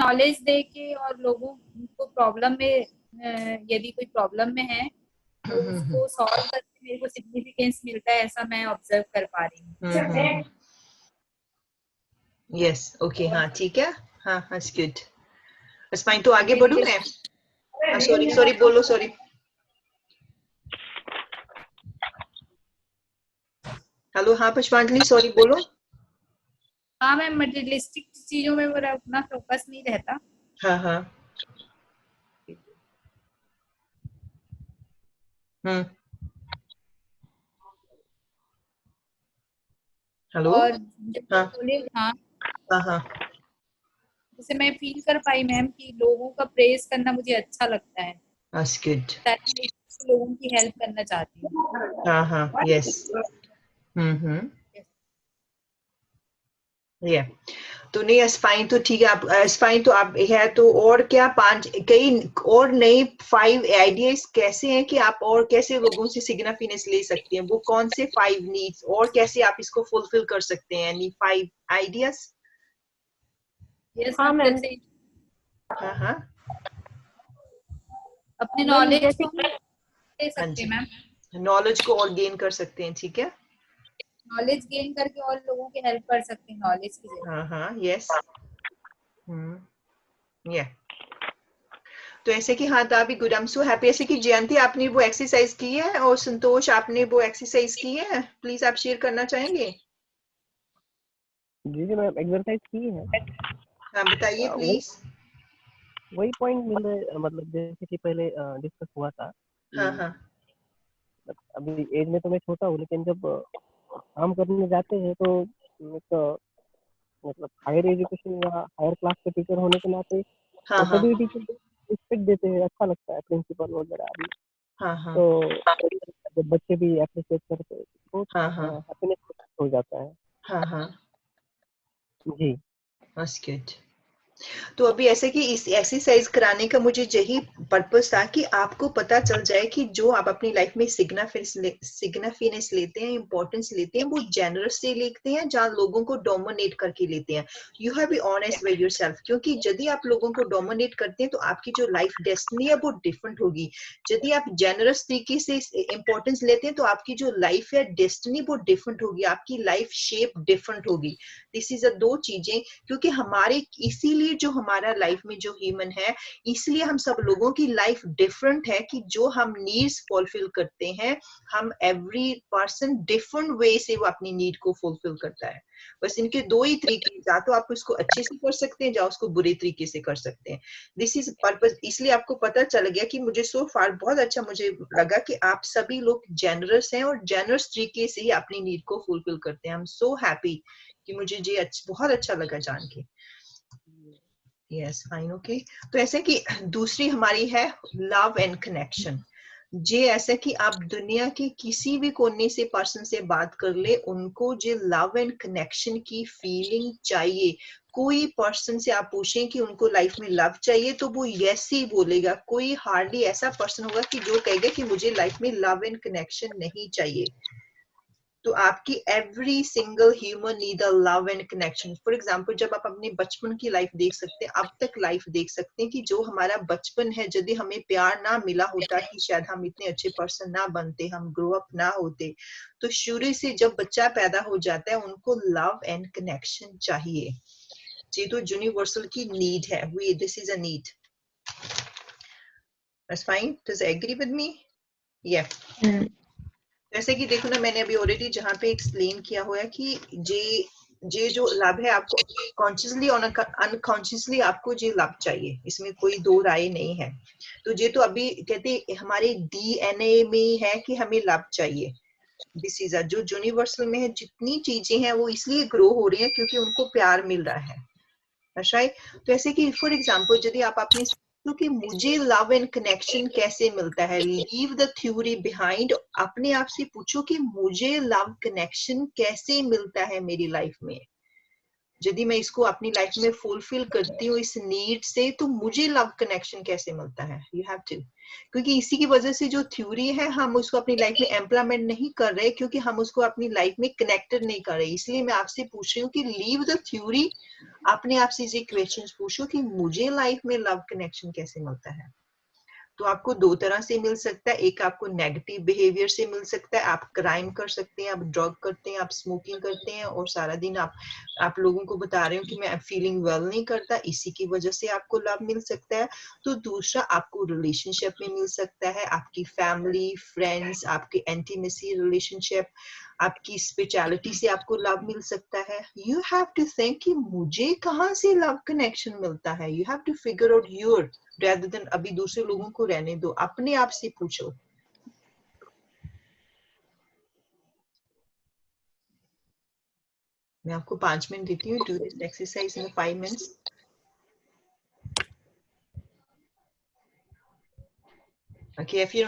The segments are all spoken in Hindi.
नॉलेज दे के और लोगों को प्रॉब्लम में यदि कोई प्रॉब्लम में है तो उसको सॉल्व करके मेरे को सिग्निफिकेंस मिलता है, ऐसा मैं ऑब्जर्व कर पा रही हूँ। यस, ओके, हाँ ठीक है, हाँ दैट्स गुड, बस फाइन। तो आगे बढ़ूं मैं? सॉरी बोलो, सॉरी। हेलो, हाँ पुष्पांजलि, सॉरी बोलो। हाँ मैं मटेरियलिस्टिक चीजों में मेरा उतना फोकस नहीं रहता। हाँ हाँ। हेलो। और हाँ बोले हाँ, हाँ हाँ जैसे मैं फील कर पाई मैम कि लोगों का प्रेज करना मुझे अच्छा लगता है, दैट्स गुड। ताकि मैं लोगों की हेल्प करना चाहती हूँ। हाँ हाँ, यस। ये तो नहीं, एस्पाइन तो ठीक है, आप एस्पाइन तो आप है, तो और क्या पांच कई और नई 5 आइडियाज कैसे हैं कि आप और कैसे लोगों से सिग्निफिकेंस ले सकते हैं, वो कौन से 5 नीड्स और कैसे आप इसको फुलफिल कर सकते हैं, यानी 5 आइडियाज? यस हाँ मैम, मैम, जैसे हाँ हाँ अपने मैम नॉलेज जैसे को हम दे हाँ सकते जी, हैं मैम, नॉलेज को और गेन कर सकते हैं, ठीक है। नॉलेज गेन करके और लोगों की हेल्प कर सकते हैं नॉलेज की जरिए। हाँ हाँ, यस। या तो ऐसे कि हाँ, अभी good, I am so happy. ऐसे कि जयंती आपने वो एक्सरसाइज की है और संतोष आपने वो एक्सरसाइज की है, प्लीज आप शेयर करना चाहेंगे? जी जी मैम, एक्सरसाइज की है। हाँ बताइए वही प्लीज। वही पॉइंट मिल रहे, मतलब जैसे कि पहले डिस्कस हुआ था हाँ कि हाँ अभी एज में तो मैं छोटा हूँ, लेकिन जब काम करने जाते हैं तो एक मतलब हायर एजुकेशन या हायर क्लास के टीचर होने के नाते हाँ और हाँ सभी टीचर रिस्पेक्ट देते हैं, अच्छा लगता है, प्रिंसिपल वगैरह भी। हाँ हाँ तो जब बच्चे भी अप्रिशिएट करते हैं तो हाँ हाँ हैप्पीनेस हो जाता है। हाँ हाँ, जी that's good। तो अभी ऐसे कि इस एक्सरसाइज कराने का मुझे यही पर्पस था कि आपको पता चल जाए कि जो आप अपनी लाइफ में सिग्निफिकेंस लेते हैं, इंपॉर्टेंस लेते हैं, वो जेनरस से लेते हैं जहाँ लोगों को डोमिनेट करके लेते हैं। You have be honest with yourself, क्योंकि यदि आप लोगों को डोमिनेट करते हैं तो आपकी जो लाइफ डेस्टिनी है वो डिफरेंट होगी। यदि आप जेनरस तरीके से इंपॉर्टेंस लेते हैं तो आपकी जो लाइफ है डेस्टिनी वो डिफरेंट होगी, आपकी लाइफ शेप डिफरेंट होगी। दिस इज दो चीजें, क्योंकि हमारे इसीलिए जो हमारा लाइफ में जो ह्यूमन है, इसलिए हम सब लोगों की लाइफ डिफरेंट है कि जो हम नीड्स फुलफिल करते हैं, हम एवरी पर्सन डिफरेंट वे से वो अपनी नीड को फुलफिल करता है। बस इनके दो ही तरीके, या तो आप उसको अच्छे से कर सकते हैं या उसको बुरे तरीके से कर सकते हैं। This is purpose. इसलिए आपको पता चल गया कि मुझे सो फार बहुत अच्छा मुझे लगा कि आप सभी लोग जेनरस हैं और जेनरस तरीके से ही अपनी नीड को फुलफिल करते हैं। आई एम सो हैप्पी कि मुझे ये बहुत अच्छा लगा जान के। Yes, fine, okay. तो ऐसे कि दूसरी हमारी है लव एंड कनेक्शन। जे ऐसा कि आप दुनिया के किसी भी कोने से पर्सन से बात कर ले, उनको जो लव एंड कनेक्शन की फीलिंग चाहिए। कोई पर्सन से आप पूछें कि उनको लाइफ में लव चाहिए तो वो यस ही बोलेगा। कोई हार्डली ऐसा पर्सन होगा कि जो कहेगा कि मुझे लाइफ में लव एंड कनेक्शन नहीं चाहिए। तो आपकी every single human need a love and connection. For example, जब आप अपने बचपन की लाइफ देख सकते हैं, अब तक लाइफ देख सकते हैं कि जो हमारा बचपन है, यदि हमें प्यार ना मिला होता कि शायद हम इतने अच्छे पर्सन ना बनते, हम ग्रो अप ना होते। तो शुरू से जब बच्चा पैदा हो जाता है, उनको लव एंड कनेक्शन चाहिए। ये तो यूनिवर्सल की नीड है। We this is a need. That's fine. Does you agree with me? Yeah. जैसे कि देखो ना, मैंने अभी ऑलरेडी जहाँ पे एक्सप्लेन किया हुआ है कि जे जो लव है, आपको कॉन्शियसली और अनकॉन्शियसली आपको जे लव चाहिए, इसमें कोई दो राय नहीं है। तो ये तो अभी कहते हमारे डीएनए में है कि हमें लव चाहिए। दिस इज जो यूनिवर्सल में है, जितनी चीजें हैं वो इसलिए ग्रो हो रही है क्योंकि उनको प्यार मिल रहा है। अच्छा, तो ऐसे कि फॉर एग्जाम्पल, यदि आप अपने क्योंकि मुझे लव एंड कनेक्शन कैसे मिलता है, लीव द थ्योरी बिहाइंड, अपने आप से पूछो कि मुझे लव कनेक्शन कैसे मिलता है मेरी लाइफ में। यदि मैं इसको अपनी लाइफ में फुलफिल करती हूँ इस नीड से, तो मुझे लव कनेक्शन कैसे मिलता है? यू हैव टू, क्योंकि इसी की वजह से जो थ्योरी है हम उसको अपनी लाइफ में इम्प्लीमेंट नहीं कर रहे, क्योंकि हम उसको अपनी लाइफ में कनेक्टेड नहीं कर रहे। इसलिए मैं आपसे पूछ रही हूँ कि लीव द थ्योरी, अपने आप से ये क्वेश्चन पूछो कि मुझे लाइफ में लव कनेक्शन कैसे मिलता है। तो आपको दो तरह से मिल सकता है, एक आपको नेगेटिव बिहेवियर से मिल सकता है, आप क्राइम कर सकते हैं, आप ड्रग करते हैं, आप स्मोकिंग करते हैं और सारा दिन आप लोगों को बता रहे हो कि मैं फीलिंग वेल नहीं करता, इसी की वजह से आपको लव मिल सकता है। तो दूसरा आपको रिलेशनशिप में मिल सकता है, आपकी फैमिली, फ्रेंड्स, आपकी इंटीमेसी रिलेशनशिप, आपकी स्पिरिचुअलिटी से आपको लव मिल सकता है। यू हैव टू थिंक कि मुझे कहाँ से लव कनेक्शन मिलता है। You have to figure out your, rather than अभी दूसरे लोगों को रहने दो, अपने आप से पूछो। मैं आपको 5 मिनट देती हूँ, do this exercise in 5 minutes. Okay, if you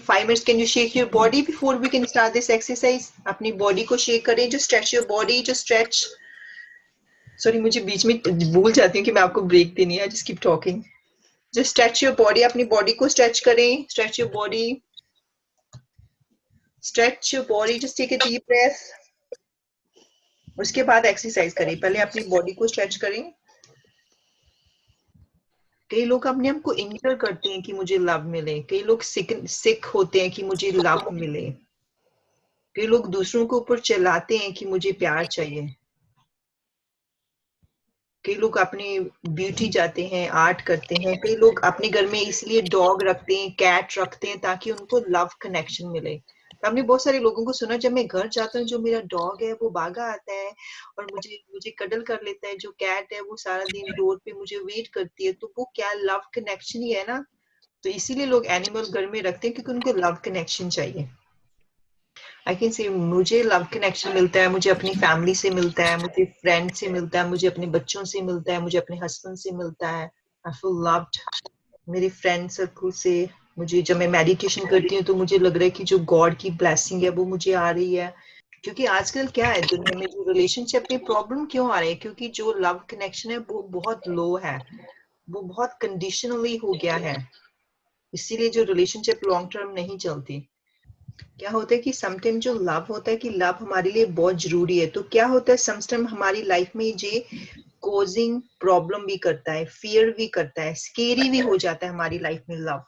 5 minutes, can you shake your body before we can start this exercise? अपनी body को shake करें, just stretch your body, just stretch. Sorry, मुझे बीच में भूल जाती हूँ कि मैं आपको break देनी है, just keep talking. Just stretch your body, अपनी body को stretch करें, stretch your body. Stretch your body, just take a deep breath. उसके बाद एक्सरसाइज करें, पहले अपनी बॉडी को स्ट्रेच करें। कई लोग अपने आप को इंजर करते हैं कि मुझे लव मिले, कई लोग सिक होते हैं कि मुझे लव मिले, कई लोग दूसरों के ऊपर चिल्लाते हैं कि मुझे प्यार चाहिए, कई लोग अपनी ब्यूटी जाते हैं, आर्ट करते हैं, कई लोग अपने घर में इसलिए डॉग रखते हैं, कैट रखते हैं ताकि उनको लव कनेक्शन मिले। हमने बहुत सारे लोगों को सुना, जब मैं घर जाता हूँ जो मेरा डॉग है वो भागा आता है और मुझे कडल कर लेता है, जो कैट है वो सारा दिन डोर पे मुझे वेट करती है, तो वो क्या लव कनेक्शन ही है ना। तो इसीलिए लोग एनिमल घर में रखते हैं क्योंकि उनको लव कनेक्शन चाहिए। आई कैन से मुझे लव कनेक्शन मिलता है, मुझे अपनी फैमिली से मिलता है, मुझे फ्रेंड से मिलता है, मुझे अपने बच्चों से मिलता है, मुझे अपने हस्बैंड से मिलता है। आई फील लव्ड मेरे फ्रेंड सर्कल से। मुझे जब मैं मेडिटेशन करती हूँ तो मुझे लग रहा है कि जो गॉड की ब्लेसिंग है वो मुझे आ रही है। क्योंकि आजकल क्या है दुनिया में, जो रिलेशनशिप में प्रॉब्लम क्यों आ रही है, क्योंकि जो लव कनेक्शन है वो बहुत लो है, वो बहुत कंडीशनली हो गया है, इसीलिए जो रिलेशनशिप लॉन्ग टर्म नहीं चलती। क्या होता है कि समटाइम जो लव होता है कि लव हमारे लिए बहुत जरूरी है, तो क्या होता है समटाइम हमारी लाइफ में ये कॉजिंग प्रॉब्लम भी करता है, फियर भी करता है, स्केरी भी हो जाता है हमारी लाइफ में लव।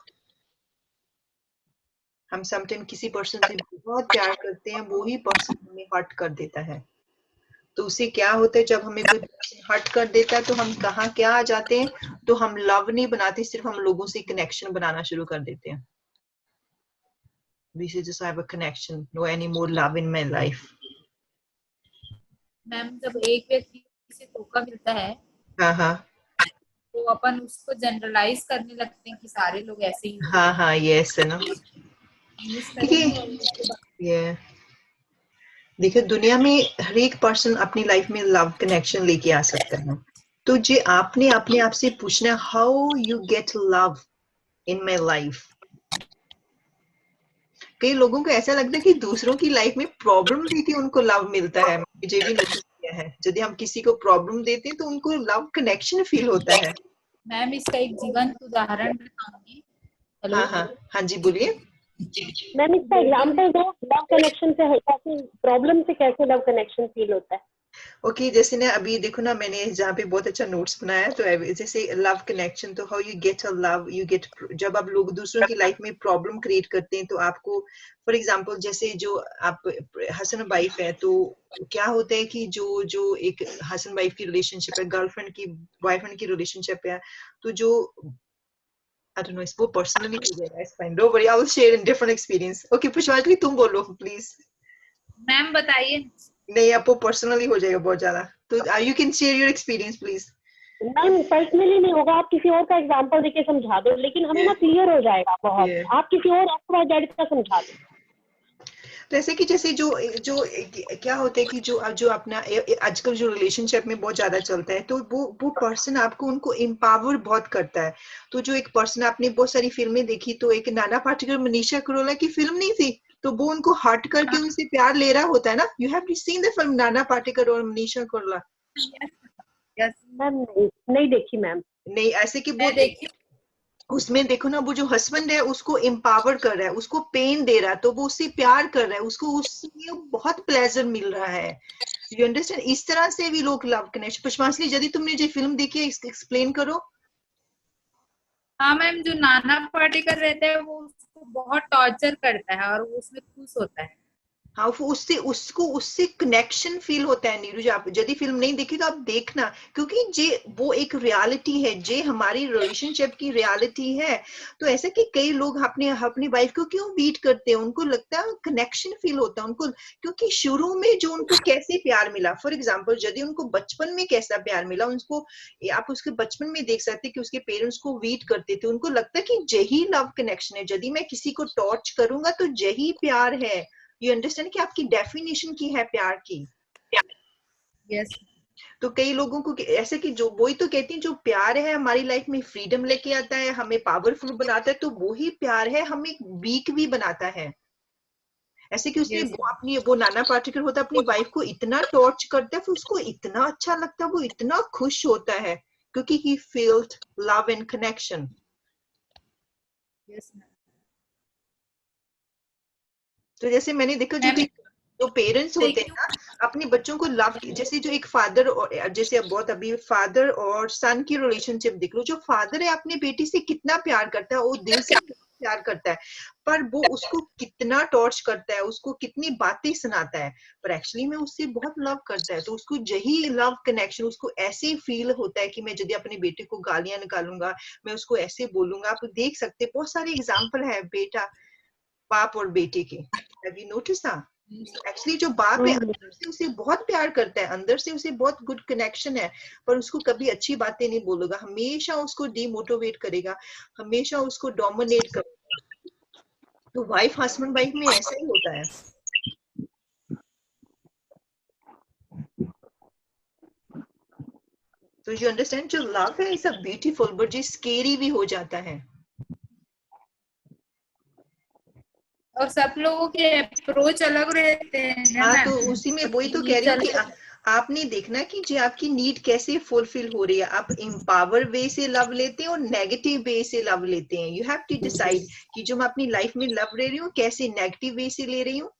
हम समटाइम किसी पर्सन से बहुत प्यार करते हैं, वो ही पर्सन हमें हर्ट कर देता है। तो उससे क्या होता है, जब हमें कोई पर्सन हर्ट कर देता है तो हम कहाँ क्या आ जाते हैं, तो हम लव नहीं बनाते, सिर्फ हम लोगों से कनेक्शन बनाना शुरू कर देते हैं। We should just have a connection, no any more love in my life. Ma'am जब एक व्यक्ति से धोखा मिलता है हाँ तो अपन उसको जनरलाइज करने लगते हैं कि सारे लोग ऐसे ही हाँ यस है ना। ये देखिए दुनिया में हर एक पर्सन अपनी लाइफ में लव कनेक्शन लेके आ सकता है, तो जे आपने अपने आप से पूछना, how you get love in my life. कई लोगों को ऐसा लगता है कि दूसरों की लाइफ में प्रॉब्लम देके उनको लव मिलता है। मुझे भी नोटिस किया है, यदि हम किसी को प्रॉब्लम देते हैं तो उनको लव कनेक्शन फील होता है। मैम इसका एक जीवंत उदाहरण बताऊंगी। हेलो हाँ जी बोलिए मैम, इसका एग्जांपल दो, लव कनेक्शन से कैसे, प्रॉब्लम से कैसे लव कनेक्शन फील होता है। ओके जैसे ना अभी देखो ना, मैंने जहाँ पे बहुत अच्छा नोट्स बनाया, तो जैसे लव कनेक्शन, तो how you get a love, you get, जब आप लोग दूसरों की लाइफ में प्रॉब्लम क्रिएट करते हैं तो आपको, फॉर एग्जांपल जैसे जो आप हस्बैंड वाइफ है, तो क्या होता है कि जो एक हस्बैंड वाइफ की रिलेशनशिप है, गर्लफ्रेंड की बॉयफ्रेंड की रिलेशनशिप है, तो जो I don't know, वो पर्सनली हो जाएगा, it's fine, don't worry, I will share in different experience. Okay पुष्पांजलि तुम बोलो प्लीज। मैम बताइए। नहीं आपको पर्सनली हो जाएगा बहुत ज्यादा, तो you can share your experience please. Ma'am personally नहीं होगा, आप किसी और का एग्जांपल देके समझा दो, लेकिन हमें ना क्लियर हो जाएगा बहुत। आप किसी और एक्स का समझा दो। तो ऐसे कि जैसे जो जो क्या होता है कि जो अपना आजकल जो रिलेशनशिप में बहुत ज्यादा चलता है, तो वो पर्सन आपको उनको एम्पावर बहुत करता है। तो जो एक पर्सन, आपने बहुत सारी फिल्में देखी, तो एक नाना पाटेकर मनीषा अरोड़ा की फिल्म नहीं थी, तो वो उनको हट करके उनसे प्यार ले रहा होता है ना. You have seen the film Nana Patekar और मनीषा कोइराला? मैम नहीं देखी मैम. नहीं, ऐसे कि वो देखी. उसमें देखो ना, वो जो हस्बैंड है उसको एम्पावर कर रहा है, उसको पेन दे रहा है, तो वो उससे प्यार कर रहा है, उसको उससे बहुत प्लेजर मिल रहा है. You understand? इस तरह से भी लोग लव कनेक्शन. पुष्पांजलि, यदि तुमने जो फिल्म देखी है एक्सप्लेन करो. हाँ मैम, जो नाना पाटेकर रहता है वो उसको बहुत टॉर्चर करता है और वो उसमें खुश होता है. हाँ, वो उससे कनेक्शन फील होता है. नीरू जी, आप यदि फिल्म नहीं देखी तो आप देखना, क्योंकि जे वो एक रियलिटी है, जे हमारी रिलेशनशिप की रियलिटी है. तो ऐसा कि कई लोग अपने अपनी वाइफ को क्यों बीट करते हैं, उनको लगता है कनेक्शन फील होता है उनको, क्योंकि शुरू में जो उनको कैसे प्यार मिला. फॉर एग्जाम्पल, यदि उनको बचपन में कैसा प्यार मिला उनको, आप उसके बचपन में देख सकते कि उसके पेरेंट्स को बीट करते थे, उनको लगता है कि यही लव कनेक्शन है, यदि मैं किसी को टॉर्च करूंगा तो यही प्यार है. यू अंडरस्टैंड कि आपकी डेफिनेशन की है प्यार की. यस. तो कई लोगों को ऐसे कि जो वही तो कहती हैं, जो प्यार है हमारी लाइफ में फ्रीडम लेके आता है, हमें पावरफुल बनाता है, तो वही प्यार है हमें वीक भी बनाता है. ऐसे कि उसने Yes. वो नाना पाटेकर होता है, अपनी वाइफ को इतना टॉर्च करता है, फिर उसको इतना अच्छा लगता है, वो इतना खुश होता है, क्योंकि he felt love and connection. Yes ma'am. तो जैसे मैंने देखा, जो पेरेंट्स होते हैं ना, अपने बच्चों को लव, जैसे जो एक फादर और जैसे अब बहुत अभी फादर और सन की रिलेशनशिप देख लो. जो फादर है अपनी बेटी से कितना प्यार करता है, वो दिल से प्यार करता है, पर वो उसको कितना टॉर्च करता है, उसको कितनी बातें सुनाता है, पर एक्चुअली में उससे बहुत लव करता है. तो उसको यही लव कनेक्शन, उसको ऐसे फील होता है कि मैं यदि अपने बेटे को गालियां निकालूंगा, मैं उसको ऐसे बोलूंगा. आप देख सकते, बहुत सारे एग्जाम्पल है बेटा बाप और बेटे के. Have you notice that? Actually जो बाप है अंदर से उसे बहुत प्यार करता है, अंदर से उसे बहुत गुड कनेक्शन है, पर उसको कभी अच्छी बातें नहीं बोलेगा, हमेशा उसको डिमोटिवेट करेगा, हमेशा उसको डोमिनेट करेगा. तो वाइफ हस्बैंड वाइफ में ऐसा ही होता है. तो यू अंडरस्टैंड, जो लव है इज अ ब्यूटीफुल, बट ये स्केरी भी हो जाता है. और सब लोगों के अप्रोच अलग रहते हैं हाँ, मैम. तो उसी में वही तो कह रही हूँ कि आपने देखना कि जो आपकी नीड कैसे फुलफिल हो रही है. आप एम्पावर वे से लव लेते हैं और नेगेटिव वे से लव लेते हैं. यू हैव टू डिसाइड कि जो मैं अपनी लाइफ में लव ले रही हूँ कैसे नेगेटिव वे से ले रही हूँ.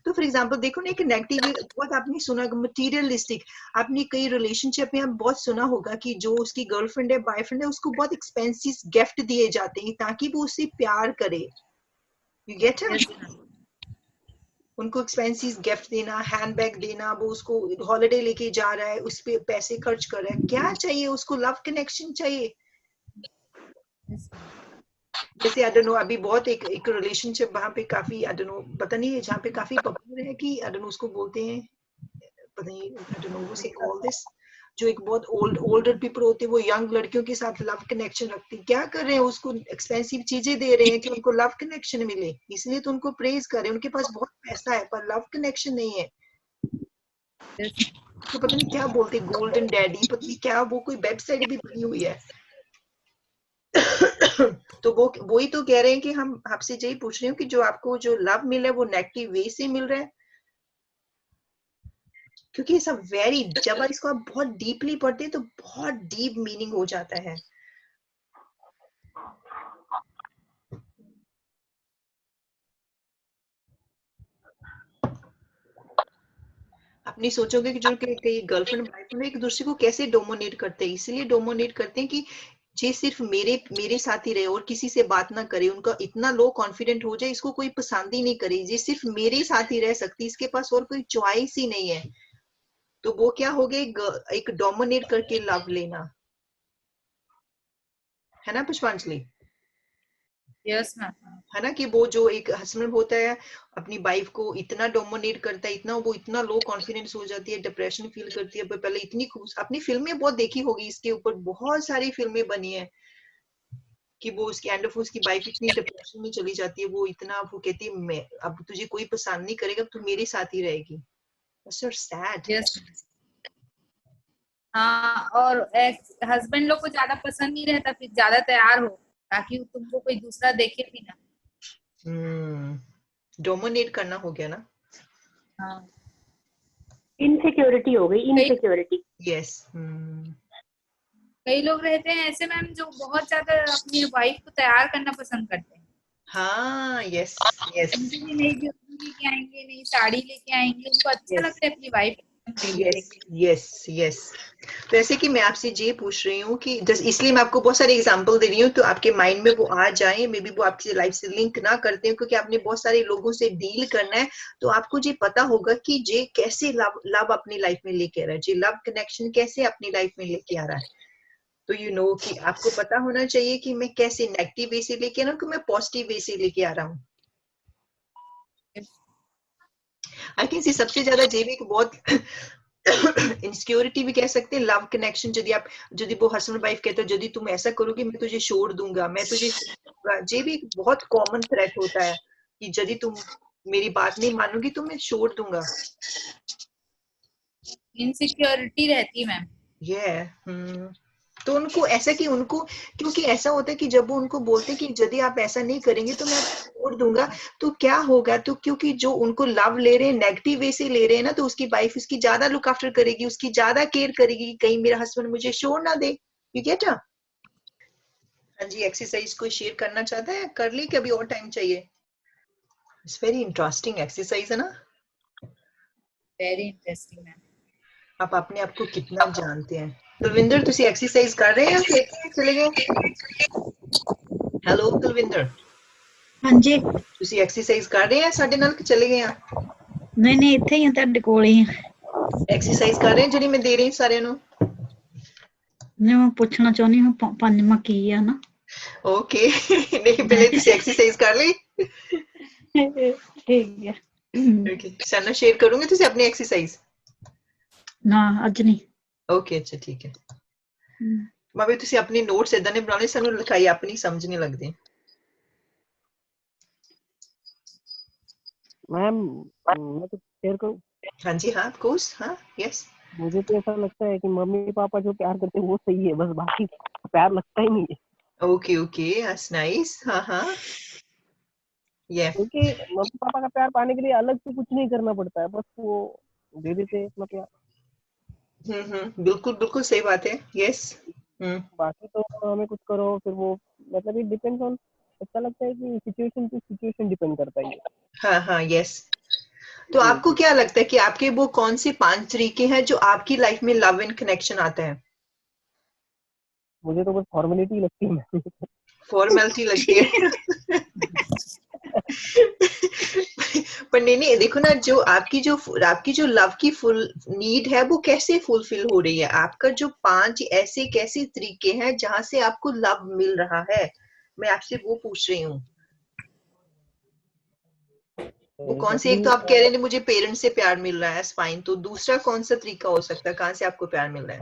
तो फॉर एग्जाम्पल देखो ना, एक नेगेटिव बहुत आपने सुना मटीरियलिस्टिक. आपने कई रिलेशनशिप में आप बहुत सुना होगा कि जो उसकी गर्लफ्रेंड है, बॉयफ्रेंड है, उसको बहुत एक्सपेंसिव गिफ्ट दिए जाते हैं ताकि वो उससे प्यार करे. You get it? उनको एक्सपेंसिव गिफ्ट देना, हैंडबैग देना, वो उसको हॉलिडे लेके जा रहा है, उस पे पैसे खर्च कर रहा है. क्या चाहिए उसको? लव कनेक्शन चाहिए. जैसे आई डोंट नो, अभी बहुत एक रिलेशनशिप वहां पे काफी, आई डोंट नो, पता नहीं है, जहाँ पे काफी पॉपुलर है कि आई डोंट नो उसको बोलते हैं, पता नहीं, आई डोंट नो व्हाट से कॉल दिस. जो एक बहुत ओल्डर पीपल होते हैं, वो यंग लड़कियों के साथ लव कनेक्शन रखते हैं. क्या कर रहे हैं? उसको एक्सपेंसिव चीजें दे रहे हैं कि उनको लव कनेक्शन मिले, इसलिए तो उनको प्रेज कर रहे हैं. उनके पास बहुत पैसा है पर लव कनेक्शन नहीं है. तो पता नहीं क्या बोलते, गोल्डन डैडी, पता नहीं क्या, वो कोई वेबसाइट भी बनी हुई है. तो वो वही तो कह रहे हैं कि हम आपसे यही पूछ रहे हो कि जो आपको जो लव मिला है वो नेगेटिव वे से मिल रहा है, क्योंकि सब वेरी, जब इसको आप बहुत डीपली पढ़ते हैं तो बहुत डीप मीनिंग हो जाता है. अपनी सोचोगे कि जो कई गर्लफ्रेंड बॉयफ्रेंड एक दूसरे को कैसे डोमिनेट करते हैं, इसलिए डोमिनेट करते हैं कि जे सिर्फ मेरे साथ ही रहे और किसी से बात ना करे, उनका इतना लो कॉन्फिडेंट हो जाए, इसको कोई पसंद ही नहीं करे, जे सिर्फ मेरे साथ ही रह सकती, इसके पास और कोई चॉइस ही नहीं है. तो वो क्या हो गया, एक डोमिनेट करके लव लेना, है ना पुष्पांजलि? Yes ma'am. है ना, कि वो जो एक हस्बैंड होता है अपनी वाइफ को इतना डोमिनेट करता है, वो इतना लो कॉन्फिडेंस हो जाती है, डिप्रेशन फील करती है. पहले इतनी अपनी फिल्में बहुत देखी होगी, इसके ऊपर बहुत सारी फिल्में बनी है कि वो उसकी एंड ऑफ उसकी वाइफ इतनी डिप्रेशन में चली जाती है, वो इतना, वो कहती है मैं अब तुझे कोई पसंद नहीं करेगा, तू मेरे साथ ही रहेगी. So sad. यस. हाँ, और हस्बैंड लोग को ज्यादा पसंद नहीं रहता, फिर ज्यादा तैयार हो ताकि तुमको कोई दूसरा देखे भी ना. डोमिनेट करना हो गया ना। हाँ, इनसिक्योरिटी हो गई, इनसिक्योरिटी। यस। कई लोग रहते हैं ऐसे मैम जो बहुत ज्यादा अपनी वाइफ को तैयार करना पसंद करते हैं। हाँ, यस यस उनके लिए नई ज्वेलरी लेके आएंगे, नई साड़ी लेके आएंगे, उनको अच्छा यस लगता है अपनी वाइफ रेडी यस देख के। Yes yes. तो ऐसे कि मैं आपसे ये पूछ रही हूँ कि इसलिए मैं आपको बहुत सारे एग्जांपल दे रही हूँ, तो आपके माइंड में वो आ जाए, मे बी वो आपकी लाइफ से लिंक ना करते हैं, क्योंकि आपने बहुत सारे लोगों से डील करना है, तो आपको ये पता होगा कि ये कैसे लव लव अपनी लाइफ में लेके आ रहा है, ये लव कनेक्शन कैसे अपनी लाइफ में लेके आ रहा है। तो यू नो कि आपको पता होना चाहिए कि मैं कैसे नेगेटिव वे से लेके आ रहा हूँ, कि मैं पॉजिटिव वे से लेके आ रहा हूँ। आई थिंक सबसे ज्यादा ये भी एक बहुत इनसिक्योरिटी भी कह सकते हैं, लव कनेक्शन। यदि वो हस्बैंड वाइफ कहते हैं यदि तुम ऐसा करोगे मैं तुझे छोड़ दूंगा, मैं तुझे, ये भी एक बहुत कॉमन थ्रेट होता है कि यदि तुम मेरी बात नहीं मानोगी तो मैं छोड़ दूंगा। इनसिक्योरिटी रहती है मैम। ये तो उनको ऐसा कि उनको, क्योंकि ऐसा होता है कि जब वो उनको बोलते हैं कि यदि आप ऐसा नहीं करेंगे तो मैं आपको छोड़ दूंगा, तो क्या होगा, तो क्योंकि जो उनको लव ले रहे हैं नेगेटिव वे से ले रहे हैं ना, तो उसकी वाइफ उसकी ज्यादा लुक आफ्टर करेगी, उसकी ज्यादा केयर करेगी कि कहीं मेरा हस्बैंड मुझे छोड़ ना दे। You get? हाँ जी, एक्सरसाइज कोई शेयर करना चाहता है? कर ली कि अभी और टाइम चाहिए? इट्स वेरी इंटरेस्टिंग एक्सरसाइज है ना। Very interesting ma'am. आप अपने आप को कितना जानते हैं। कुलविंदर तुसी एक्सरसाइज कर रहे हैं फिर चले गए? हेलो कुलविंदर, हाँ जी। ਤੁਸੀਂ ਐਕਸਰਸਾਈਜ਼ ਕਰ ਰਹੇ ਆ ਸਾਡੇ ਨਾਲ ਕਿ ਚਲੇ ਗਏ ਆ? ਨਹੀਂ ਨਹੀਂ ਇੱਥੇ ਹੀ ਆ ਤੁਹਾਡੇ ਕੋਲ ਹੀ ਆ। ਐਕਸਰਸਾਈਜ਼ ਕਰ ਰਹੇ ਆ ਜਿਹੜੀ ਮੈਂ ਦੇ ਰਹੀ ਸਾਰਿਆਂ ਨੂੰ? ਮੈਂ ਪੁੱਛਣਾ ਚਾਹੁੰਦੀ ਹਾਂ ਪੰਜਵਾਂ ਕੀ ਆ ਨਾ। ਓਕੇ ਨਹੀਂ ਪਹਿਲੇ ਤੁਸੀਂ ਐਕਸਰਸਾਈਜ਼ ਕਰ ਲਈ? ਠੀਕ ਹੈ। ਓਕੇ ਸਾਨੂੰ ਸ਼ੇਅਰ ਕਰੋਗੇ ਤੁਸੀਂ ਆਪਣੀ ਐਕਸਰਸਾਈਜ਼? ਨਾ ਅੱਜ ਨਹੀਂ। ਓਕੇ ਅੱਛਾ ਠੀਕ ਹੈ। ਮੈਂ ਵੀ ਤੁਸੀਂ ਆਪਣੀ ਨੋਟਸ ਇਦਾਂ ਨੇ ਬਣਾਉਣੇ ਸਾਨੂੰ ਲਿਖਾਈ ਆਪਣੀ ਸਮਝ ਨਹੀਂ ਲੱਗਦੀ। मैम मैं तो शेयर करूं? हाँ जी हाँ ऑफ कोर्स हाँ यस। मुझे तो ऐसा लगता है कि मम्मी पापा जो प्यार करते हैं वो सही है, बस बाकी प्यार लगता ही नहीं है। Okay okay that's nice. हाँ हाँ ये क्योंकि मम्मी पापा का प्यार पाने के लिए अलग से कुछ नहीं करना पड़ता है, बस वो दे देते हैं अपना प्यार। बिल्कुल बिल्कुल सही बात है। यस। बाकी तो हमें कुछ करो फिर वो, मतलब इट डिपेंड्स ऑन, ऐसा लगता है कि सिचुएशन टू सिचुएशन डिपेंड करता है ये। हाँ हाँ यस। तो आपको क्या लगता है कि आपके वो कौन से 5 तरीके हैं जो आपकी लाइफ में लव एंड कनेक्शन आता है? मुझे तो बस फॉर्मेलिटी लगती है। फॉर्मेलिटी लगती है पर नहीं देखो ना, जो आपकी जो लव की फुल नीड है वो कैसे फुलफिल हो रही है? आपका जो 5 ऐसे कैसे तरीके हैं जहां से आपको लव मिल रहा है, मैं आपसे वो पूछ रही हूँ। वो कौन से? एक तो आप कह रहे हैं मुझे पेरेंट्स से प्यार मिल रहा है, फाइन, तो दूसरा कौन सा तरीका हो सकता है कहाँ से आपको प्यार मिल रहा है?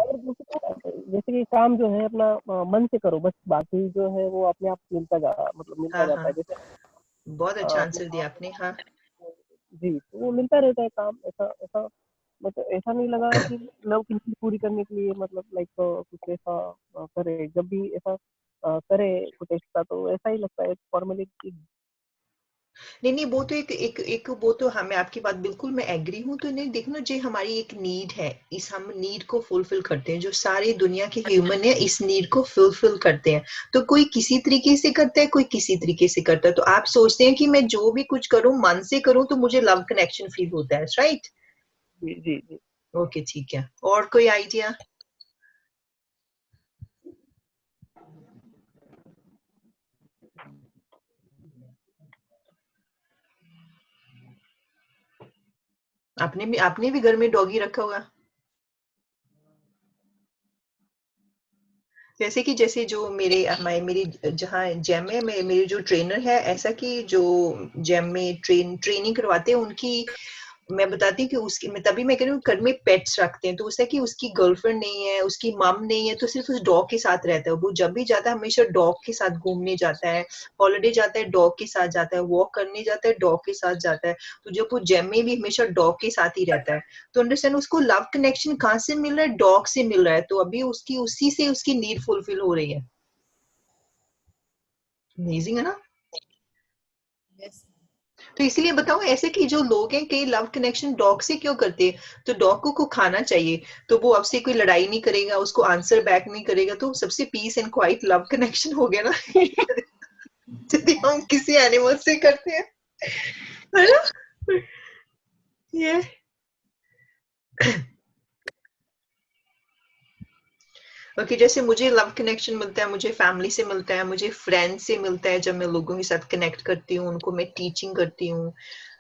जैसे कि काम जो है अपना मन से करो, बस बाकी जो है वो अपने आप मिलता हाँ जाता हाँ है। जैसे बहुत अच्छा आंसर दिया आपने। हाँ जी, तो वो मिलता रहता है काम। ऐसा ऐसा मतलब ऐसा नहीं लगा कि लव की नीड पूरी करने के लिए मतलब लाइक कुछ ऐसा करे, जब भी ऐसा करे कुछ एक्स्ट्रा तो ऐसा ही लगता है फॉर्मेलिटी। नहीं वो तो एक वो तो हाँ, मैं आपकी बात बिल्कुल मैं एग्री हूँ। तो नहीं देखो ना, जो हमारी एक नीड है, इस हम नीड को फुलफिल करते हैं, जो सारी दुनिया के ह्यूमन है इस नीड को फुलफिल करते हैं। तो कोई किसी तरीके से करता है, कोई किसी तरीके से करता है। तो आप सोचते हैं कि मैं जो भी कुछ करूँ मन से करूँ तो मुझे लव कनेक्शन फील होता है, राइट? जी जी जी। ओके ठीक है। और कोई आइडिया? आपने भी घर में डॉगी रखा होगा? जैसे जो मेरी जहाँ जिम है, मेरे जो ट्रेनर है, ऐसा कि जो जिम में ट्रेनिंग करवाते हैं उनकी, मैं बताती हूँ कि उसकी मैं तभी मैं कह रही हूँ घर में पेट्स रखते हैं, तो उससे कि उसकी गर्लफ्रेंड नहीं है, उसकी मम नहीं है, तो सिर्फ उस डॉग के साथ रहता है। वो जब भी जाता है हमेशा डॉग के साथ घूमने जाता है, हॉलिडे जाता है डॉग के साथ जाता है, वॉक करने जाता है डॉग के साथ जाता है। तो जब वो जिम में भी हमेशा डॉग के साथ ही रहता है। तो अंडरस्टैंड उसको लव कनेक्शन कहाँ से मिल रहा है? डॉग से मिल रहा है। तो अभी उसकी उसी से उसकी नीड फुलफिल हो रही है। अमेजिंग है ना? यस। तो इसलिए बताओ ऐसे कि जो लोग हैं कई लव कनेक्शन डॉग से क्यों करते हैं, तो डॉग को खाना चाहिए, तो वो आपसे कोई लड़ाई नहीं करेगा, उसको आंसर बैक नहीं करेगा, तो सबसे peace and quiet love connection हो गया ना। यदि हम किसी एनिमल से करते हैं, है ना? ये ओके, जैसे मुझे लव कनेक्शन मिलता है, मुझे फैमिली से मिलता है, मुझे फ्रेंड से मिलता है, जब मैं लोगों के साथ कनेक्ट करती हूँ, उनको मैं टीचिंग करती हूँ,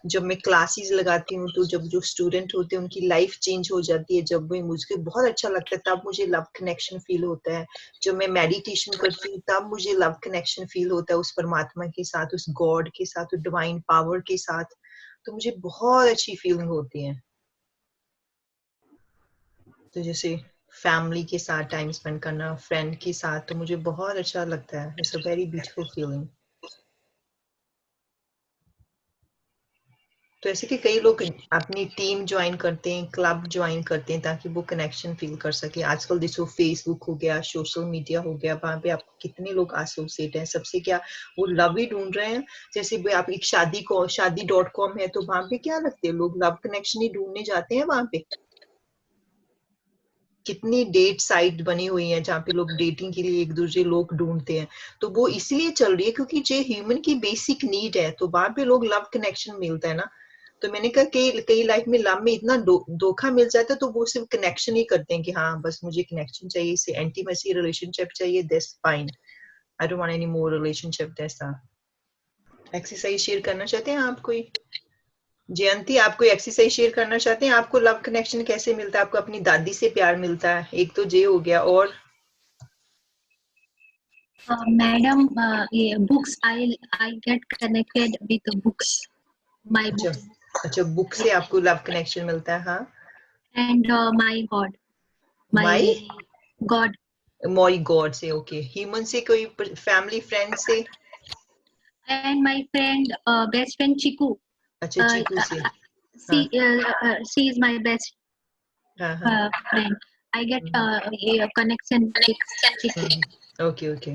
जब मैं क्लासेस लगाती हूँ, तो जब जो स्टूडेंट होते हैं उनकी लाइफ चेंज हो जाती है, जब वो मुझे बहुत अच्छा लगता है, तब मुझे लव कनेक्शन फील होता है। जब मैं मेडिटेशन करती हूँ तब मुझे लव कनेक्शन फील होता है उस परमात्मा के साथ, उस गॉड के साथ, उस डिवाइन पावर के साथ, तो मुझे बहुत अच्छी फीलिंग होती है। तो जैसे फैमिली के साथ टाइम स्पेंड करना, फ्रेंड के साथ, तो मुझे बहुत अच्छा लगता है। It's a very beautiful feeling. तो ऐसे कि कई लोग अपनी टीम ज्वाइन करते हैं, क्लब ज्वाइन करते हैं, ताकि वो कनेक्शन फील कर सके। आजकल देखो फेसबुक हो गया, सोशल मीडिया हो गया, वहां पे आप कितने लोग एसोसिएट हैं, सबसे क्या वो लव ही ढूंढ रहे हैं। जैसे भी आप एक शादी.com है, तो वहां पे क्या लगते हैं लोग, लव कनेक्शन ही ढूंढने जाते हैं वहां पे। कितनी डेट साइट बनी हुई है जहाँ पे लोग डेटिंग के लिए एक दूसरे लोग ढूंढते हैं, तो वो इसलिए चल रही है क्योंकि जो ह्यूमन की बेसिक नीड है, तो वहां पे लोग लव कनेक्शन मिलता है ना। तो मैंने कहा कई कई लाइफ में लव में इतना धोखा मिल जाता है, तो वो सिर्फ कनेक्शन ही करते हैं कि हाँ बस मुझे कनेक्शन चाहिए, इससे इंटीमेसी रिलेशनशिप चाहिए, that's fine, I don't want any more relationship. That's exercise share करना चाहते हैं आप कोई? जयंती, आप कोई एक्सरसाइज शेयर करना चाहते हैं? आपको लव कनेक्शन कैसे मिलता है? आपको अपनी दादी से प्यार मिलता है, एक तो जे हो गया, और मैडम ये books, I get connected with books, my अच्छा बुक्स, अच्छा, बुक से आपको लव कनेक्शन मिलता है। हाँ, and my God, my God, my God से। ओके, ह्यूमन से कोई, फैमिली फ्रेंड से? And my friend, best friend Chiku, अच्छा, चीकू से। she is my best हाँ हाँ friend. I get a connection with Chiku. Okay okay.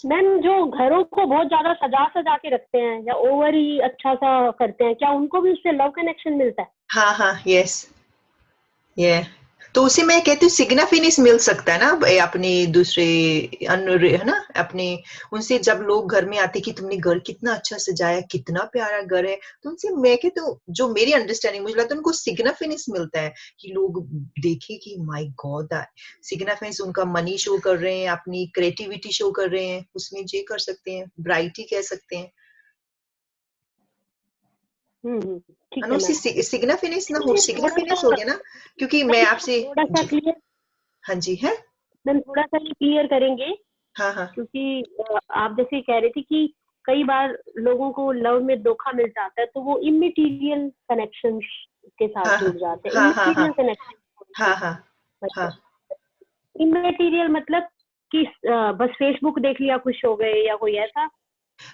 Ma'am जो घरों को बहुत ज्यादा सजा सजा के रखते हैं या ओवर ही अच्छा सा करते हैं, क्या उनको भी उससे लव कनेक्शन मिलता है? हाँ हाँ, यस, ये तो उसी में कहती हूँ सिग्निफिकेंस मिल सकता है ना अपने दूसरे है ना अपने, उनसे जब लोग घर में आते कि तुमने घर कितना अच्छा सजाया, कितना प्यारा घर है, तो उनसे मैं कहती हूँ, जो मेरी अंडरस्टैंडिंग मुझे लगता है उनको सिग्निफिकेंस मिलता है कि लोग देखे कि माय गॉड, सिग्निफिकेंस उनका मनी शो कर रहे हैं, अपनी क्रिएटिविटी शो कर रहे हैं, उसमें जे कर सकते हैं, ब्राइटी कह सकते हैं। ठीक है मैम। सिग्निफिकेंस ना हो, सिग्निफिकेंस हो गया ना, क्योंकि मैं आपसे थोड़ा सा क्लियर, हाँ जी है, मैम थोड़ा सा ये क्लियर करेंगे, हाँ हाँ क्योंकि आप जैसे कह रहे थे कि कई बार लोगों को लव में धोखा मिल जाता है, तो वो इमटेरियल कनेक्शन के साथ हाँ जुड़ जाते हैं। हाँ हाँ इमटेरियल कनेक्शन हाँ हाँ हाँ, इमटेरियल मतलब कि बस फेसबुक देख लिया खुश हो गए या कोई ऐसा?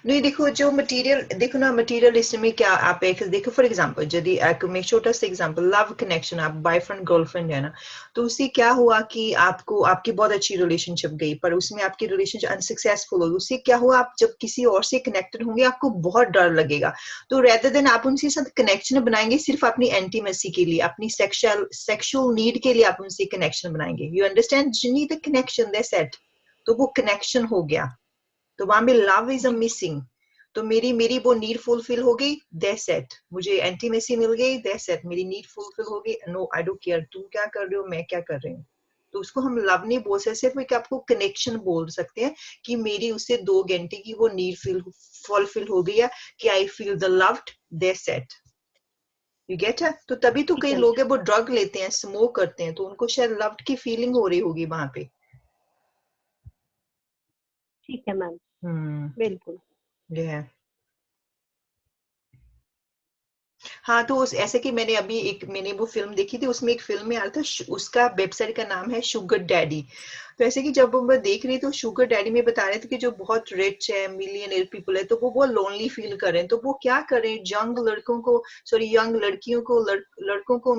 नहीं देखो, जो मटेरियल देखो ना, मटेरियल इसमें क्या, आप एक देखो फॉर एग्जांपल, यदि एक मैं छोटा सा एग्जांपल, लव कनेक्शन, आप बॉयफ्रेंड गर्लफ्रेंड है ना, तो उससे क्या हुआ कि आपको आपकी बहुत अच्छी रिलेशनशिप गई, पर उसमें आपकी रिलेशनशिप अनसक्सेसफुल हो, उससे क्या हुआ, आप जब किसी और से कनेक्टेड होंगे आपको बहुत डर लगेगा, तो रेदर देन आप उनके साथ कनेक्शन बनाएंगे सिर्फ अपनी इंटीमेसी के लिए, अपनी सेक्सुअल नीड के लिए आप उनसे कनेक्शन बनाएंगे। You understand, you need the connection, that's it. तो वो कनेक्शन हो गया, तो वहां पे लव इज अ मिसिंग, तो मेरी मेरी वो नीड फुलफिल हो गई, दैट्स इट, मुझे इंटीमेसी मिल गई, दैट्स इट, मेरी नीड फुलफिल हो गई, नो आई डोंट केयर तुम क्या कर रहे हो, मैं क्या कर रही हूँ। तो उसको हम लव नहीं बोल सकते, सिर्फ एक आपको कनेक्शन बोल सकते हैं कि मेरी उससे 2 घंटे की वो नीड फुलफिल हो गई है, कि I feel the loved, that's it. You get है? तो तभी तो कई लोग है वो ड्रग लेते हैं, स्मोक करते हैं, तो उनको शायद लव्ड की फीलिंग हो रही होगी वहां पे। ठीक है मैम, बिल्कुल। ये है। हाँ, तो उस ऐसे कि मैंने वो फिल्म देखी थी, उसमें एक फिल्म में आ रहा था, उसका वेबसाइट का नाम है शुगर डैडी। तो ऐसे कि जब मैं देख रही तो शुगर डैडी में बता रहे थे कि जो बहुत रिच है, मिलियनर पीपल है, तो वो बहुत लोनली फील कर रहे हैं, तो वो क्या करें, यंग लड़कियों को, लड़कों को,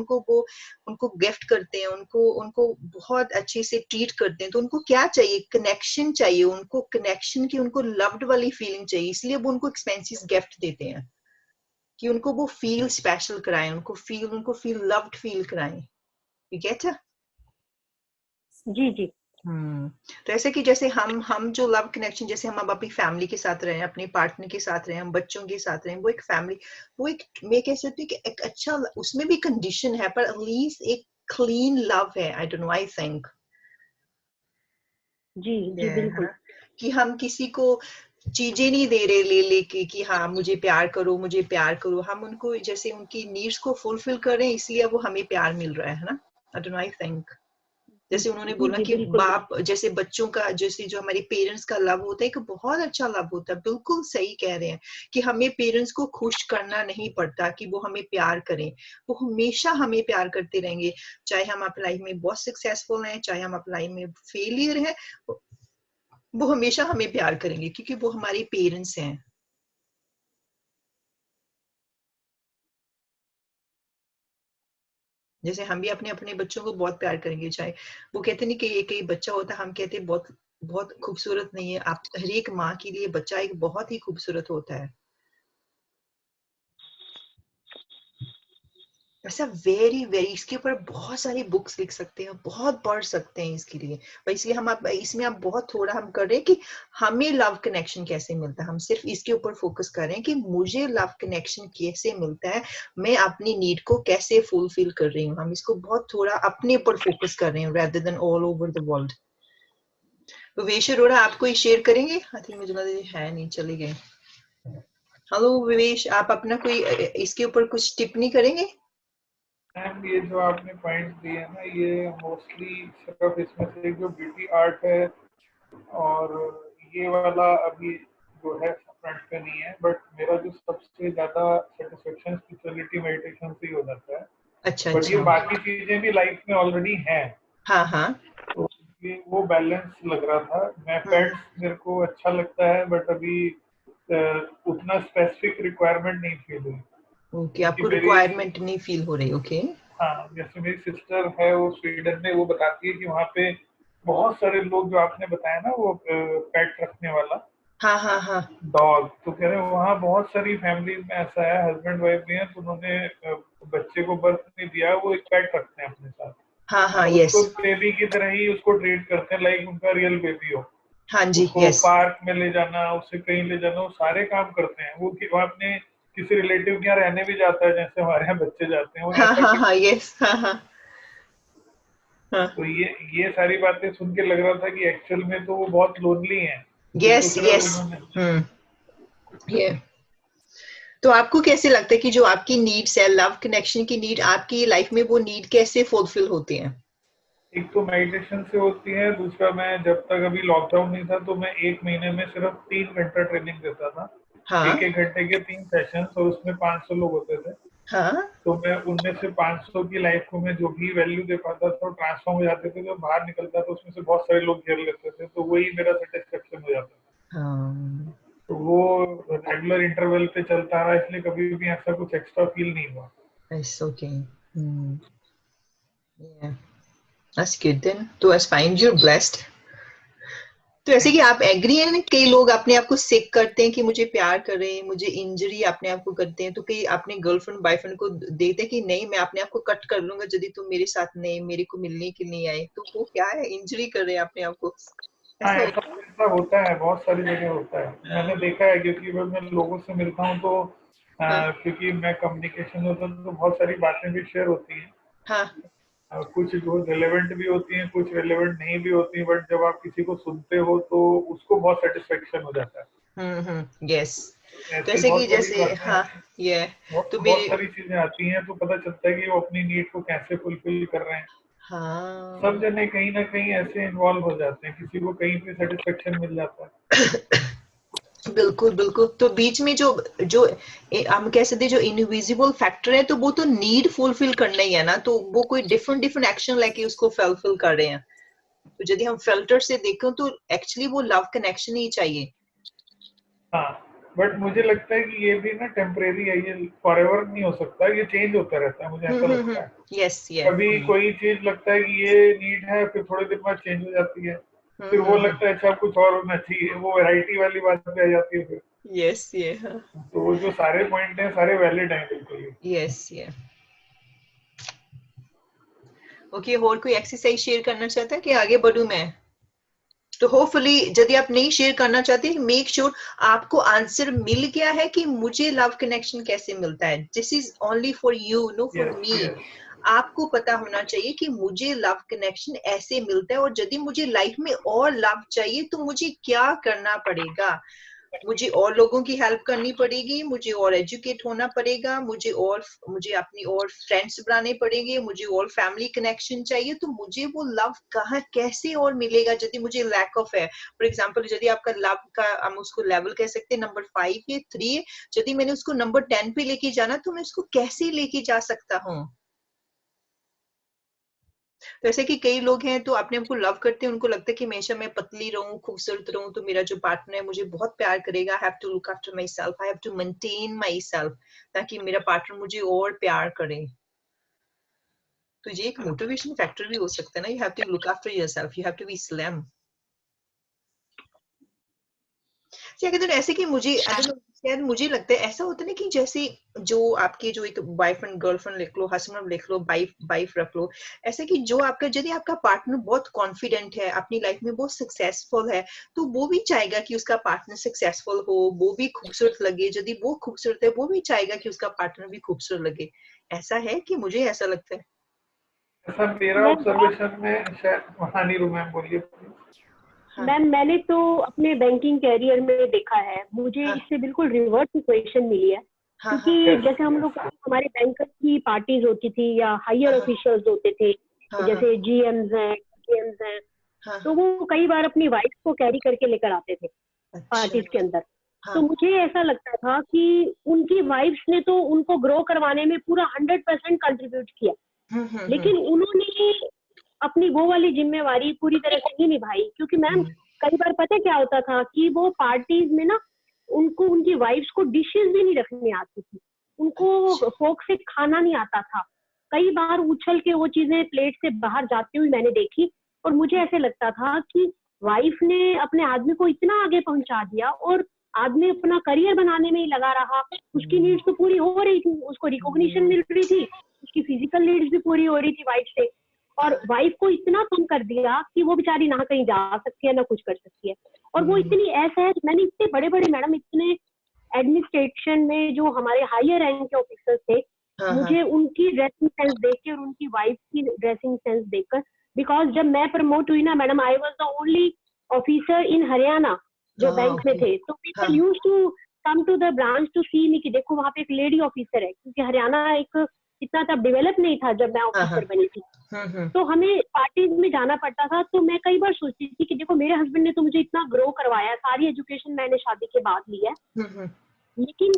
उनको गिफ्ट करते हैं, उनको बहुत अच्छे से ट्रीट करते हैं। तो उनको क्या चाहिए, कनेक्शन चाहिए, उनको कनेक्शन की, उनको लव्ड वाली फीलिंग चाहिए, इसलिए वो उनको एक्सपेंसिव गिफ्ट देते हैं कि उनको वो फील स्पेशल कराएं, उनको फील लव्ड फील कराएं। You get? जी जी। तो ऐसे कि जैसे हम जो लव कनेक्शन, जैसे हम अब अपनी फैमिली के साथ रहे, अपने पार्टनर के साथ रहे, हम बच्चों के साथ रहे, वो एक फैमिली, वो एक, मैं कह सकती हूँ कि एक अच्छा, उसमें भी कंडीशन है, पर एटलीस्ट एक क्लीन लव है। I don't know, I think जी जी बिल्कुल। कि हम किसी को चीजें नहीं दे रहे ले लेके कि हाँ मुझे प्यार करो, मुझे प्यार करो, हम उनको जैसे उनकी नीड्स को फुलफिल कर रहे हैं, इसलिए वो हमें प्यार मिल रहा है ना। आई डोंट नो, आई थिंक जैसे उन्होंने जी बोला जी कि बिल्कुल। बाप जैसे बच्चों का, जैसे जो हमारे पेरेंट्स का लव होता है, एक बहुत अच्छा लव होता है। बिल्कुल सही कह रहे हैं कि हमें पेरेंट्स को खुश करना नहीं पड़ता कि वो हमें प्यार करें, वो हमेशा हमें प्यार करते रहेंगे, चाहे हम अपनी लाइफ में बहुत सक्सेसफुल हैं, चाहे हम अपनी लाइफ में फेलियर हैं, वो हमेशा हमें प्यार करेंगे क्योंकि वो हमारे पेरेंट्स हैं। जैसे हम भी अपने अपने बच्चों को बहुत प्यार करेंगे, चाहे वो कहते नहीं कि एक ही बच्चा होता है, हम कहते हैं बहुत बहुत खूबसूरत नहीं है, आप हर एक माँ के लिए बच्चा एक बहुत ही खूबसूरत होता है। ऐसा वेरी वेरी, इसके ऊपर बहुत सारी बुक्स लिख सकते हैं, बहुत पढ़ सकते हैं इसके लिए, पर इसलिए इसमें आप बहुत थोड़ा हम कर रहे हैं कि हमें लव कनेक्शन कैसे मिलता है, हम सिर्फ इसके ऊपर फोकस कर रहे हैं कि मुझे लव कनेक्शन कैसे मिलता है, मैं अपनी नीड को कैसे फुलफिल कर रही हूँ। हम इसको बहुत थोड़ा अपने ऊपर फोकस कर रहे हैं rather than all over the world। तो विवेश अरोड़ा आप कोई शेयर करेंगे? आई थिंक मुझे लगा है नहीं, चले गए। हेलो विवेश, आप अपना कोई इसके ऊपर कुछ टिप्पणी करेंगे? मैम ये जो आपने पॉइंट दिए ना, ये मोस्टली सिर्फ इसमें से जो ब्यूटी आर्ट है और ये वाला अभी जो है फ्रंट पे नहीं है, बट मेरा जो सबसे ज्यादा सेटिस्फेक्शन स्पिरिचुअलिटी मेडिटेशन से ही हो जाता है। अच्छा बट ये अच्छा। बाकी चीजें भी लाइफ में ऑलरेडी हैं, हाँ हाँ। तो ये वो बैलेंस लग रहा था। मैं पेट्स मेरे को अच्छा लगता है, बट अभी उतना स्पेसिफिक रिक्वायरमेंट नहीं फील हुई। ओके, आपको रिक्वायरमेंट नहीं फील हो रही? ओके। हाँ, जैसे मेरी सिस्टर है वो स्वीडन में, वो बताती है कि वहाँ पे बहुत सारे लोग, जो आपने बताया ना वो पेट रखने वाला, हाँ हाँ हाँ। डॉग, तो कह रहे हैं वहाँ बहुत सारी फैमिलीज में ऐसा है, हस्बैंड वाइफ भी हैं, तो उन्होंने बच्चे को बर्थ नहीं दिया, वो एक पेट रखते हैं अपने साथ। हाँ हाँ, और यस। उसको बेबी की तरह ही उसको ट्रीट करते हैं, लाइक उनका रियल बेबी हो। हाँ जी, उसको यस। पार्क में ले जाना, उसे कहीं ले जाना, वो सारे काम करते हैं। वो अपने किसी रिलेटिव के यहाँ रहने भी जाता है, जैसे हमारे यहाँ बच्चे जाते हैं, वो हाँ ऐसा हाँ कुछ। हाँ, यस। हाँ हाँ हाँ। तो ये सारी बातें सुन के लग रहा था कि एक्चुअल में तो वो बहुत लोनली हैं। यस तो यस। ये तो आपको कैसे लगता है कि जो आपकी नीड्स है, लव कनेक्शन की नीड, आपकी लाइफ में वो नीड कैसे फुलफिल होती हैं? एक तो मेडिटेशन से होती है, दूसरा मैं जब तक अभी लॉकडाउन नहीं था तो मैं 1 महीने में सिर्फ 3 घंटा ट्रेनिंग देता था। हाँ 1 घंटे के 3 सेशन, और उसमें 500 लोग होते थे। हाँ। तो मैं उनमें से 500 की लाइफ को मैं जो भी वैल्यू दे पाता था, ट्रांसफॉर्म हो जाते थे। जब बाहर निकलता था उसमें से बहुत सारे लोग घेर लेते थे, तो वही मेरा सेटिस्फेक्शन हो जाता था। हाँ, तो वो रेगुलर इंटरवल पे चलता रहा, इसलिए कभी भी ऐसा कुछ एक्स्ट्रा फील नहीं हुआ। it's okay. Yeah, that's good then. तो as find you're blessed. तो ऐसे कि आप एग्री हैं ना, कई लोग अपने आप को सिक करते हैं कि मुझे प्यार करें, मुझे इंजरी अपने आप को करते हैं, तो कई अपने गर्लफ्रेंड बॉयफ्रेंड को देते हैं कि नहीं मैं अपने आप को कट कर लूंगा यदि तुम मेरे साथ नहीं, मेरे को मिलने के लिए आए, तो वो क्या है, इंजरी कर रहे हैं अपने आप को। हाँ, ऐसा ऐसा ऐसा होता है, बहुत सारी जगह होता है, मैंने देखा है। क्योंकि जब मैं लोगों से मिलता हूँ तो क्योंकि मैं कम्युनिकेशन होता हूँ, तो बहुत सारी बातें भी शेयर होती हैं। हाँ कुछ जो रिलेवेंट भी होती हैं, कुछ रिलेवेंट नहीं भी होती, बट जब आप किसी को सुनते हो तो उसको बहुत सेटिस्फेक्शन हो जाता है। यस। तो ऐसी ऐसे कि बहुत सारी जैसे बातें हाँ, आती हैं, ये तो बहुत मेरे सारी चीजें आती हैं, तो पता चलता है कि वो अपनी नीड को कैसे फुलफिल कर रहे हैं। सब हाँ जने कहीं ना कहीं ऐसे इन्वॉल्व हो जाते हैं, किसी को कहीं पे सेटिस्फेक्शन मिल जाता है। बिल्कुल बिल्कुल। तो बीच में जो जो हम कह सकते हैं जो इनविजिबल फैक्टर है, तो वो तो नीड फुलफिल करना ही है ना, तो वो कोई डिफरेंट डिफरेंट एक्शन लेके उसको फुलफिल कर रहे हैं। तो यदि हम फिल्टर से देखें तो एक्चुअली वो लव कनेक्शन ही चाहिए। हाँ, बट मुझे लगता है कि ये भी ना टेम्परेरी है, ये फॉरएवर नहीं हो सकता, ये चेंज होता रहता है, मुझे ऐसा लगता है। यस ये कभी कोई चीज लगता है कि ये नीड है, फिर थोड़े दिन बाद चेंज हो जाती है, फिर वो लगता है अच्छा कुछ और होना चाहिए, वो वैरायटी वाली बात पे आ जाती है फिर। यस ये तो वो जो सारे पॉइंट हैं सारे वैलिड हैं बिल्कुल। यस ये ओके। और कोई एक्सरसाइज शेयर करना चाहता है कि आगे बढ़ूं मैं? तो होपफुली यदि आप नहीं शेयर करना चाहते, मेक श्योर आपको आंसर मिल गया है कि मुझे लव कनेक्शन कैसे मिलता है। This is only for you, no for me. आपको पता होना चाहिए कि मुझे लव कनेक्शन ऐसे मिलता है, और यदि मुझे लाइफ में और लव चाहिए तो मुझे क्या करना पड़ेगा। मुझे और लोगों की हेल्प करनी पड़ेगी, मुझे और एजुकेट होना पड़ेगा, मुझे अपनी और फ्रेंड्स बनाने पड़ेंगे, मुझे और फैमिली कनेक्शन चाहिए। तो मुझे वो लव कहाँ कैसे और मिलेगा यदि मुझे लैक ऑफ है। फॉर एग्जाम्पल, यदि आपका लव का हम उसको लेवल कह सकते हैं नंबर 5 या 3 है, यदि मैंने उसको नंबर 10 पे लेके जाना, तो मैं उसको कैसे लेके जा सकता हूँ। तो ऐसे कि कई लोग हैं तो अपने आपको लव करते हैं, उनको लगता है कि हमेशा मैं पतली रहूं, खूबसूरत रहूं, तो मेरा जो पार्टनर है मुझे बहुत प्यार करेगा। I have to look after my self, I have to maintain my self, ताकि मेरा पार्टनर मुझे और प्यार करे। तो ये एक मोटिवेशन फैक्टर भी हो सकता है ना। You have to look after yourself, you have to be slim. अगर ऐसे कि मुझे शायद मुझे लगता है ऐसा होता है ना कि जैसे जो आपके जो एक बॉयफ्रेंड गर्लफ्रेंड लिख लो, हस्बैंड लिख लो, वाइफ रख लो, ऐसा कि जो आपका यदि आपका पार्टनर बहुत कॉन्फिडेंट है, अपनी लाइफ में बहुत सक्सेसफुल है, तो वो भी चाहेगा कि उसका पार्टनर सक्सेसफुल हो, वो भी खूबसूरत लगे। यदि वो खूबसूरत है, वो भी चाहेगा कि उसका पार्टनर भी खूबसूरत लगे। ऐसा है कि मुझे ऐसा लगता है। ऐसा मेरा ऑब्जर्वेशन में शायद। हाँ नीरू मैम बोलिए। मैम मैंने तो अपने बैंकिंग कैरियर में देखा है, मुझे इससे बिल्कुल रिवर्स इक्वेशन मिली है। क्योंकि जैसे हम लोग हमारे बैंकर्स की पार्टीज होती थी या हायर ऑफिशियल्स होते थे, जैसे जीएम्स हैं, जीएम्स हैं, तो वो कई बार अपनी वाइफ को कैरी करके लेकर आते थे पार्टीज के अंदर। तो मुझे ऐसा लगता था कि उनकी वाइफ्स ने तो उनको ग्रो करवाने में पूरा 100% कंट्रीब्यूट किया, लेकिन उन्होंने अपनी वो वाली जिम्मेवारी पूरी तरह से नहीं निभाई। क्योंकि मैम कई बार पता क्या होता था कि वो पार्टीज में ना उनको उनकी वाइफ्स को डिशेस भी नहीं रखनी आती थी, उनको फोक से खाना नहीं आता था। कई बार उछल के वो चीजें प्लेट से बाहर जाती हुई मैंने देखी, और मुझे ऐसे लगता था कि वाइफ ने अपने आदमी को इतना आगे पहुंचा दिया, और आदमी अपना करियर बनाने में ही लगा रहा। उसकी नीड्स तो पूरी हो रही थी, उसको रिकॉग्निशन मिल रही थी, उसकी फिजिकल नीड्स भी पूरी हो रही थी वाइफ से, और वाइफ को इतना कम कर दिया कि वो बेचारी ना कहीं जा सकती है ना कुछ कर सकती है। और वो इतनी ऐसा है, मैंने इतने बड़े बड़े मैडम, इतने एडमिनिस्ट्रेशन में जो हमारे हायर रैंक के ऑफिसर्स थे, मुझे उनकी ड्रेसिंग सेंस देख के और उनकी वाइफ की ड्रेसिंग सेंस देखकर, बिकॉज जब मैं प्रमोट हुई ना madam, I was the only officer in Haryana जो बैंक में थे। तो people use to come to the branch to see me कि देखो वहाँ पे एक लेडी ऑफिसर है, क्योंकि हरियाणा एक इतना तब डेवलप नहीं था जब मैं ऑफिसर बनी थी। तो हमें पार्टीज में जाना पड़ता था। तो मैं कई बार सोचती थी कि देखो मेरे हस्बैंड ने तो मुझे इतना ग्रो करवाया, सारी एजुकेशन मैंने शादी के बाद ली है, लेकिन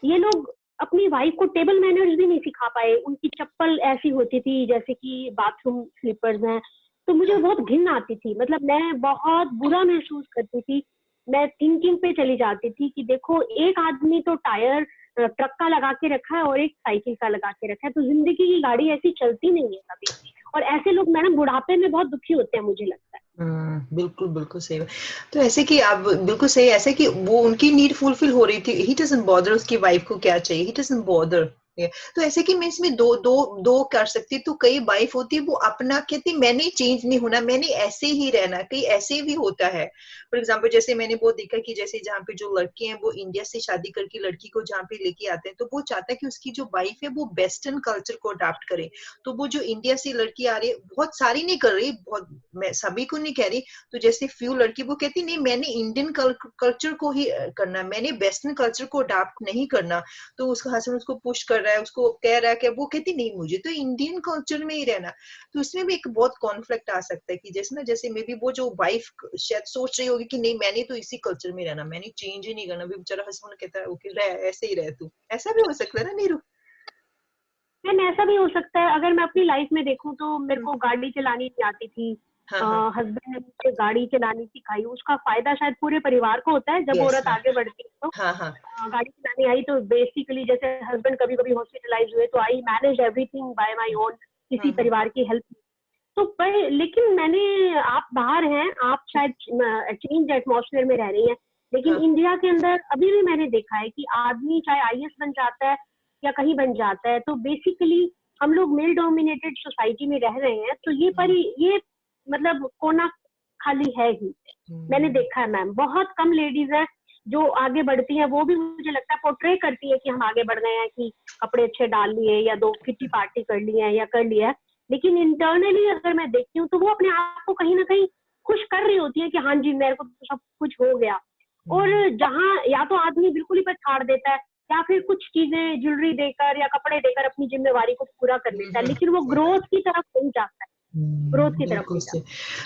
ये लोग अपनी वाइफ को टेबल मैनर्स भी नहीं सिखा पाए। उनकी चप्पल ऐसी होती थी जैसे कि बाथरूम स्लीपर्स हैं। तो मुझे बहुत घिन आती थी, मतलब मैं बहुत बुरा महसूस करती थी। मैं थिंकिंग पे चली जाती थी कि देखो एक आदमी तो टायर ट्रक का लगा के रखा है और एक साइकिल का लगा के रखा है, तो जिंदगी की गाड़ी ऐसी चलती नहीं है कभी। और ऐसे लोग मैडम बुढ़ापे में बहुत दुखी होते हैं, मुझे लगता है। बिल्कुल बिल्कुल सही। तो ऐसे कि आप बिल्कुल सही, ऐसे कि वो उनकी नीड फुलफिल हो रही थी, ही डजंट बॉदर उसकी वाइफ को क्या चाहिए, ही डजंट बॉदर। तो ऐसे कि मैं इसमें दो कर सकती। तो कई वाइफ होती है वो अपना कहती मैंने चेंज नहीं होना, मैंने ऐसे ही रहना। कई ऐसे भी होता है। फॉर एग्जाम्पल जैसे मैंने वो देखा कि जैसे जहाँ पे जो लड़के हैं वो इंडिया से शादी करके लड़की को जहाँ पे लेके आते हैं, तो वो चाहता है कि उसकी जो वाइफ है वो वेस्टर्न कल्चर को अडॉप्ट करे। तो वो जो इंडिया से लड़की आ रही है, बहुत सारी नहीं कर रही, बहुत, मैं सभी को नहीं कह रही, तो जैसे फ्यू लड़की वो कहती नहीं मैंने इंडियन कल्चर को ही करना, मैंने वेस्टर्न कल्चर को अडॉप्ट नहीं करना। तो उसका हस्बैंड उसको पुश कर कर रहा है, उसको कह रहा है कि वो कहती नहीं मुझे तो इंडियन कल्चर में ही रहना। तो इसमें भी एक बहुत कॉन्फ्लिक्ट आ सकता है कि जैसे मे बी वो जो वाइफ शायद सोच रही होगी कि नहीं मैंने तो इसी कल्चर में रहना, मैंने चेंज ही नहीं करना, भी बेचारा हस्बैंड कहता है ओके रह, ऐसे ही रह तू। ऐसा भी हो सकता है ना नीरू? मैम ऐसा भी हो सकता है। अगर मैं अपनी लाइफ में देखूं तो मेरे को गाड़ी चलानी नहीं आती थी, हस्बैंड ने मुझे गाड़ी चलानी सिखाई। उसका फायदा शायद पूरे परिवार को होता है जब औरत आगे बढ़ती है तो। गाड़ी चलानी आई तो बेसिकली जैसे हस्बैंड कभी कभी हॉस्पिटलाइज हुए तो I manage everything by my own, किसी परिवार की हेल्प। तो पर लेकिन मैंने, आप बाहर हैं, आप शायद चेंज एटमॉस्फेयर में रह रही हैं, लेकिन इंडिया के अंदर अभी भी मैंने देखा है कि आदमी चाहे आईएएस बन जाता है या कहीं बन जाता है तो बेसिकली हम लोग मेल डोमिनेटेड सोसाइटी में रह रहे हैं। तो ये मतलब कोना खाली है ही। मैंने देखा है मैम, बहुत कम लेडीज है जो आगे बढ़ती हैं, वो भी मुझे लगता है पोर्ट्रे करती है कि हम आगे बढ़ गए हैं, कि कपड़े अच्छे डाल लिए या 2 किटी पार्टी कर ली है या कर लिया है, लेकिन इंटरनली अगर मैं देखती हूँ तो वो अपने आप को कहीं ना कहीं खुश कर रही होती है कि हाँ जी मेरे को तो सब कुछ हो गया। और जहाँ या तो आदमी बिल्कुल ही पछाड़ देता है या फिर कुछ चीजें ज्वेलरी देकर या कपड़े देकर अपनी जिम्मेवारी को पूरा कर देता है, लेकिन वो ग्रोथ की तरफ नहीं जाता है, ग्रोथ की तरफ नहीं जाता।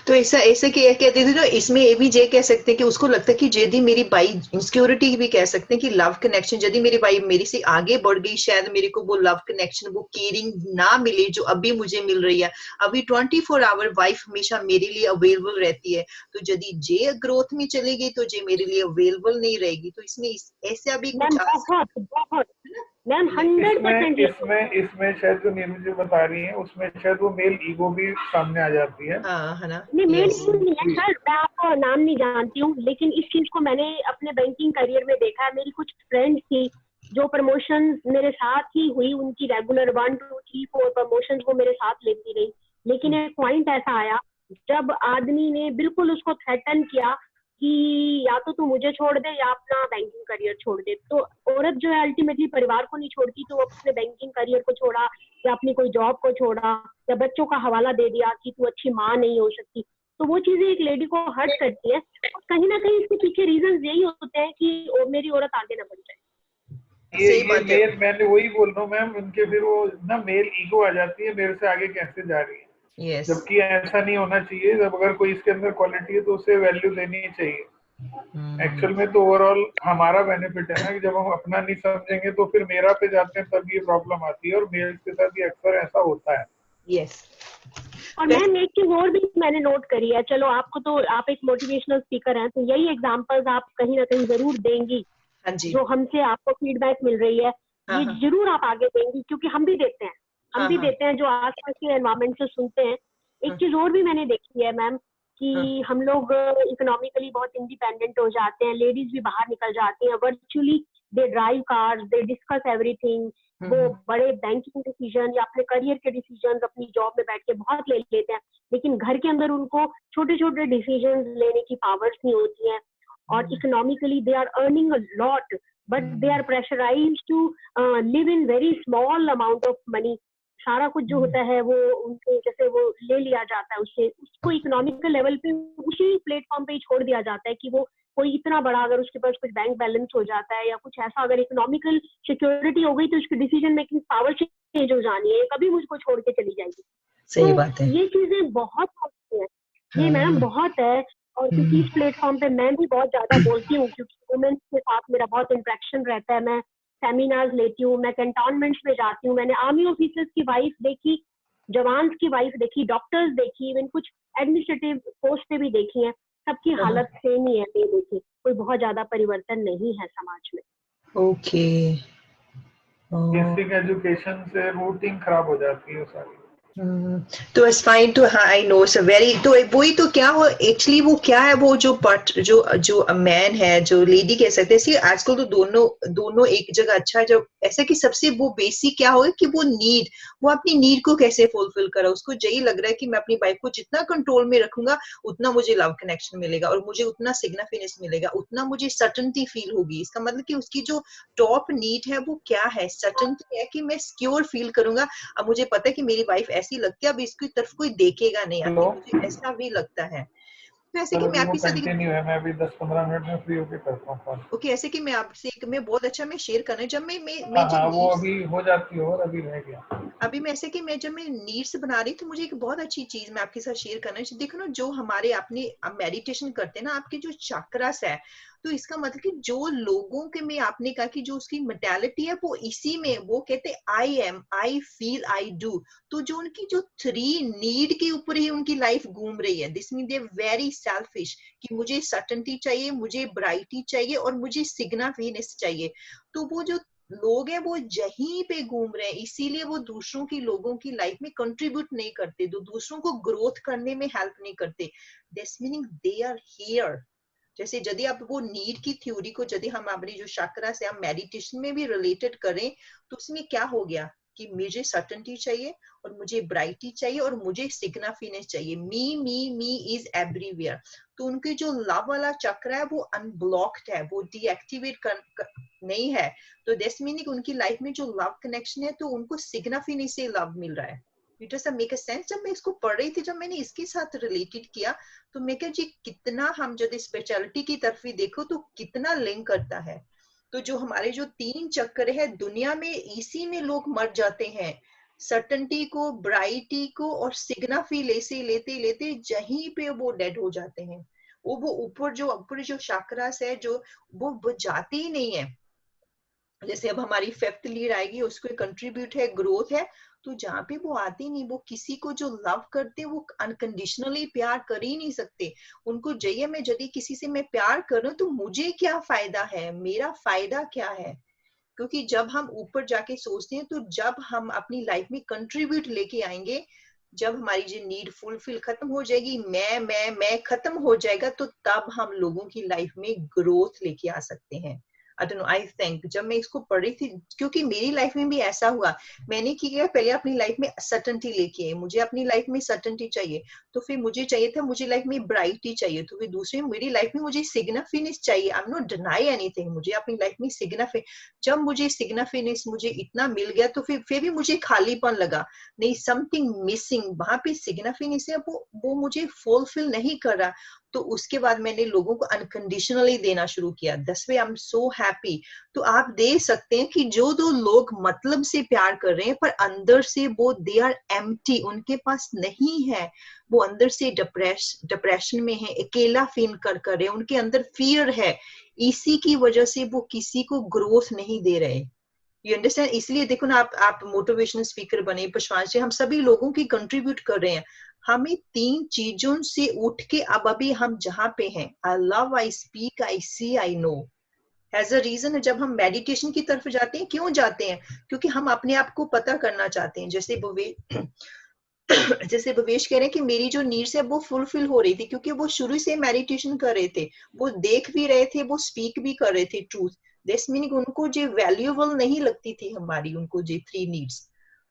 तो ऐसा कहते थे ना, इसमें ये भी कह सकते हैं कि उसको लगता है कि यदि मेरी बाई इंसिक्योरिटी भी कह सकते हैं कि लव कनेक्शन, यदि मेरी बाई मेरी से आगे बढ़ गई, शायद मेरे को वो लव कनेक्शन, वो केयरिंग ना मिले जो अभी मुझे मिल रही है। अभी 24 आवर वाइफ हमेशा मेरे लिए अवेलेबल रहती है, तो यदि जे ग्रोथ में चलेगी तो जे मेरे लिए अवेलेबल नहीं रहेगी। तो इसमें ऐसा भी कुछ बहुत मैम 100% इसमें शायद जो नीरू जी बता रही हैं उसमें शायद वो मेल ईगो भी सामने आ जाती है। है ना? नहीं मेल ईगो नहीं है सर, मैं आपको नाम नहीं जानती हूँ, लेकिन इस चीज को मैंने अपने बैंकिंग करियर में देखा है। मेरी कुछ फ्रेंड्स थी जो प्रमोशन मेरे साथ ही हुई, उनकी रेगुलर 1 2 3 4 प्रमोशन वो मेरे साथ लेती रही, लेकिन एक पॉइंट ऐसा आया जब आदमी ने बिल्कुल उसको थ्रेटन किया कि या तो तू मुझे छोड़ दे या अपना बैंकिंग करियर छोड़ दे। तो औरत जो है अल्टीमेटली परिवार को नहीं छोड़ती, तो अपने बैंकिंग करियर को छोड़ा या अपनी कोई जॉब को छोड़ा या बच्चों का हवाला दे दिया कि तू अच्छी माँ नहीं हो सकती। तो वो चीजें एक लेडी को हर्ट करती है, और कहीं ना कहीं इसके पीछे रीजन यही होते हैं कि मेरी औरत आगे ना बढ़ जाए। ये मैंने वही बोल रहा हूँ मैम, उनके फिर वो ना मेल ईगो आ जाती है, मेरे से आगे कैसे जा रही है। Yes. जबकि ऐसा नहीं होना चाहिए। जब अगर कोई इसके अंदर क्वालिटी है तो उसे वैल्यू देनी चाहिए। एक्चुअल में तो ओवरऑल हमारा बेनिफिट है ना कि जब हम अपना नहीं समझेंगे तो फिर मेरा पे जाते हैं तब ये प्रॉब्लम आती है, और मेल्स के साथ ये अक्सर ऐसा होता है। यस। और मैम एक चीज और भी मैंने नोट करी है, चलो आपको तो आप एक मोटिवेशनल स्पीकर हैं तो यही एग्जांपल्स आप कहीं ना कहीं जरूर देंगी। जो हमसे आपको फीडबैक मिल रही है ये जरूर आप आगे देंगी, क्योंकि हम भी देते हैं, हम भी देते हैं जो आसपास के एनवायरमेंट से सुनते हैं। एक चीज और भी मैंने देखी है मैम कि हम लोग इकोनॉमिकली बहुत इंडिपेंडेंट हो जाते हैं, लेडीज भी बाहर निकल जाती हैं, virtually they drive cars, they discuss everything. वो बड़े बैंकिंग डिसीजन या अपने करियर के डिसीजन अपनी जॉब में बैठ के बहुत ले लेते हैं, लेकिन घर के अंदर उनको छोटे छोटे डिसीजन लेने की पावर्स नहीं होती हैं। और economically they are earning a lot but they are pressurised to live in very small amount of money. सारा कुछ जो होता है वो उनके जैसे वो ले लिया जाता है, उससे उसको इकोनॉमिकल लेवल पे उसी प्लेटफॉर्म पे ही छोड़ दिया जाता है कि वो कोई इतना बड़ा अगर उसके पास कुछ बैंक बैलेंस हो जाता है या कुछ ऐसा अगर इकोनॉमिकल सिक्योरिटी हो गई तो उसकी डिसीजन मेकिंग पावर चेंज हो जानी है, कभी मुझको छोड़ के चली जाएगी। सही बात है। ये चीजें बहुत होती है, ये मैम बहुत है। और क्योंकि इस प्लेटफॉर्म पे मैं भी बहुत ज्यादा बोलती हूँ, क्योंकि वुमेन्स के साथ मेरा बहुत इंटरेक्शन रहता है, मैं सेमिनार्स लेती हूँ, मैं कैंटोनमेंट्स में जाती हूँ। मैंने आर्मी ऑफिसर्स की वाइफ देखी, जवान्स की वाइफ देखी, डॉक्टर्स देखी, इवन कुछ एडमिनिस्ट्रेटिव पोस्ट पे भी देखी है। सबकी हालत सेम ही है, मैं देखी कोई बहुत ज्यादा परिवर्तन नहीं है समाज में। ओके। बेसिक एजुकेशन से रूटीन खराब हो जाती है सारी। तो इट्स फाइन टू, हाँ आई नो सर वेरी। तो वही तो क्या हो एक्चुअली, वो क्या है वो जो मैन है, जो लेडी कह सकते हैं, आजकल तो दोनों एक जगह अच्छा है। जो ऐसा कि सबसे वो बेसिक क्या होगा कि वो अपनी नीड को कैसे फुलफिल करा। उसको यही लग रहा है कि मैं अपनी वाइफ को जितना कंट्रोल में रखूंगा उतना मुझे लव कनेक्शन मिलेगा और मुझे उतना सिग्निफिकेंस मिलेगा, उतना मुझे सर्टेनिटी फील होगी। इसका मतलब कि उसकी जो टॉप नीड है वो क्या है, सर्टेनिटी है कि मैं सिक्योर फील करूंगा। अब मुझे पता है कि मेरी वाइफ ऐसी लगती है, अब इसकी तरफ कोई देखेगा नहीं, मुझे ऐसा भी लगता है। तो ऐसे कि मैं आपके साथ कंटिन्यू है, मैं अभी 10-15 मिनट में फ्री होके करता हूँ कॉल। ओके, ऐसे कि मैं आपसे मैं बहुत अच्छा मैं शेयर करना, जब मैं हाँ, वो अभी हो जाती है और अभी रह गया। अभी मैं ऐसे कि मैं जब मैं नीड्स बना रही थी, मुझे एक बहुत अच्छी चीज मैं आपके साथ शेयर करना चाहिए। देखो ना, जो हमारे अपने मेडिटेशन करते हैं ना, आपके जो चक्रास है, तो इसका मतलब कि जो लोगों के में आपने कहा कि जो उसकी मेंटालिटी है वो इसी में, वो कहते I am, I feel, I do, तो जो उनकी जो 3 नीड के ऊपर ही उनकी लाइफ घूम रही है। This mean they very selfish कि मुझे सर्टेनिटी चाहिए, मुझे ब्राइटी चाहिए और मुझे सिग्निफिकेंस चाहिए। तो वो जो लोग हैं वो यहीं पे घूम रहे हैं, इसीलिए वो दूसरों की लोगों की लाइफ में कंट्रीब्यूट नहीं करते, तो दूसरों को ग्रोथ करने में हेल्प नहीं करते। This meaning they are here. जैसे यदि आप वो नीड की थ्योरी को यदि हम हमारी जो चक्रा से हम मेडिटेशन में भी रिलेटेड करें, तो उसमें क्या हो गया कि मुझे सर्टेनिटी चाहिए और मुझे ब्राइटी चाहिए और मुझे सिग्निफिकेंस चाहिए। Me is everywhere. तो उनके जो लव वाला चक्र है वो अनब्लॉक्ड है, वो डीएक्टिवेट नहीं है। तो दिस मीनिंग उनकी लाइफ में जो लव कनेक्शन है, तो उनको सिग्निफिकेंस से लव मिल रहा है। It does make a sense. जब मैं इसको पढ़ रही थी, जब मैंने इसके साथ रिलेटेड किया, तो मैं कहा जी कितना हम यदि स्पिरिचुअलिटी की तरफ भी देखो तो कितना लिंक करता है। तो जो हमारे जो 3 चक्र है दुनिया में, इसी में लोग मर जाते हैं। सर्टेनिटी को, ब्राइटी को और सिग्निफिकेंस से लेते लेते यहीं पे वो डेड हो जाते हैं। वो ऊपर जो चक्रास है, जो वो जाती ही नहीं है। जैसे अब हमारी 5th लीड आएगी, उसको कंट्रीब्यूट है, ग्रोथ है, तो जहाँ पे वो आती नहीं, वो किसी को जो लव करते हैं वो अनकंडीशनली प्यार कर ही नहीं सकते। उनको चाहिए मैं यदि किसी से मैं प्यार करूं तो मुझे क्या फायदा है, मेरा फायदा क्या है। क्योंकि जब हम ऊपर जाके सोचते हैं, तो जब हम अपनी लाइफ में कंट्रीब्यूट लेके आएंगे, जब हमारी जो नीड फुलफिल खत्म हो जाएगी, मैं खत्म हो जाएगा, तो तब हम लोगों की लाइफ में ग्रोथ लेके आ सकते हैं। आई डोंट नो, आई थिंक जब मैं इसको पढ़ रही थी, क्योंकि मेरी लाइफ में भी ऐसा हुआ, मैंने किया पहले अपनी लाइफ में सर्टेनिटी लेके आई, मुझे अपनी लाइफ में सर्टेनिटी चाहिए, तो फिर मुझे चाहिए था, मुझे लाइफ में ब्राइटी चाहिए, तो फिर दूसरी मेरी लाइफ में मुझे सिग्निफिकेंस चाहिए। I am not deny anything, मुझे अपनी लाइफ में सिग्निफिकेंस, जब मुझे सिग्निफिकेंस मुझे इतना मिल गया, तो फिर भी मुझे खालीपन लगा, नहीं समथिंग मिसिंग, वहां पे सिग्निफिकेंस है, वो मुझे फुलफिल नहीं कर रहा। तो उसके बाद मैंने लोगों को अनकंडीशनली देना शुरू किया। That's why I am so happy. तो आप देख सकते हैं कि जो दो लोग मतलब से प्यार कर रहे हैं, पर अंदर से वो दे आर एम्प्टी, उनके पास नहीं है, वो अंदर से डिप्रेशन में है, अकेला फील कर रहे हैं, उनके अंदर फियर है, इसी की वजह से वो किसी को ग्रोथ नहीं दे रहे। You understand? इसलिए देखो ना, आप मोटिवेशनल स्पीकर बने, पुष्पांश जी, हम सभी लोगों की कंट्रीब्यूट कर रहे हैं। हमें 3 चीजों से उठ के अब अभी हम जहां पे हैं, I love, I speak, I see, I know, has a reason. जब हम मेडिटेशन की तरफ जाते हैं, क्यों जाते हैं? क्योंकि हम अपने आप को पता करना चाहते हैं। जैसे भवेश कह रहे हैं कि मेरी जो नीड्स है वो फुलफिल हो रही थी, क्योंकि वो शुरू से मेडिटेशन कर रहे थे, वो देख भी रहे थे, वो स्पीक भी कर रहे थे ट्रूथ। दिस मीनिंग उनको जो वैल्यूएबल नहीं लगती थी हमारी, उनको जो 3 नीड्स।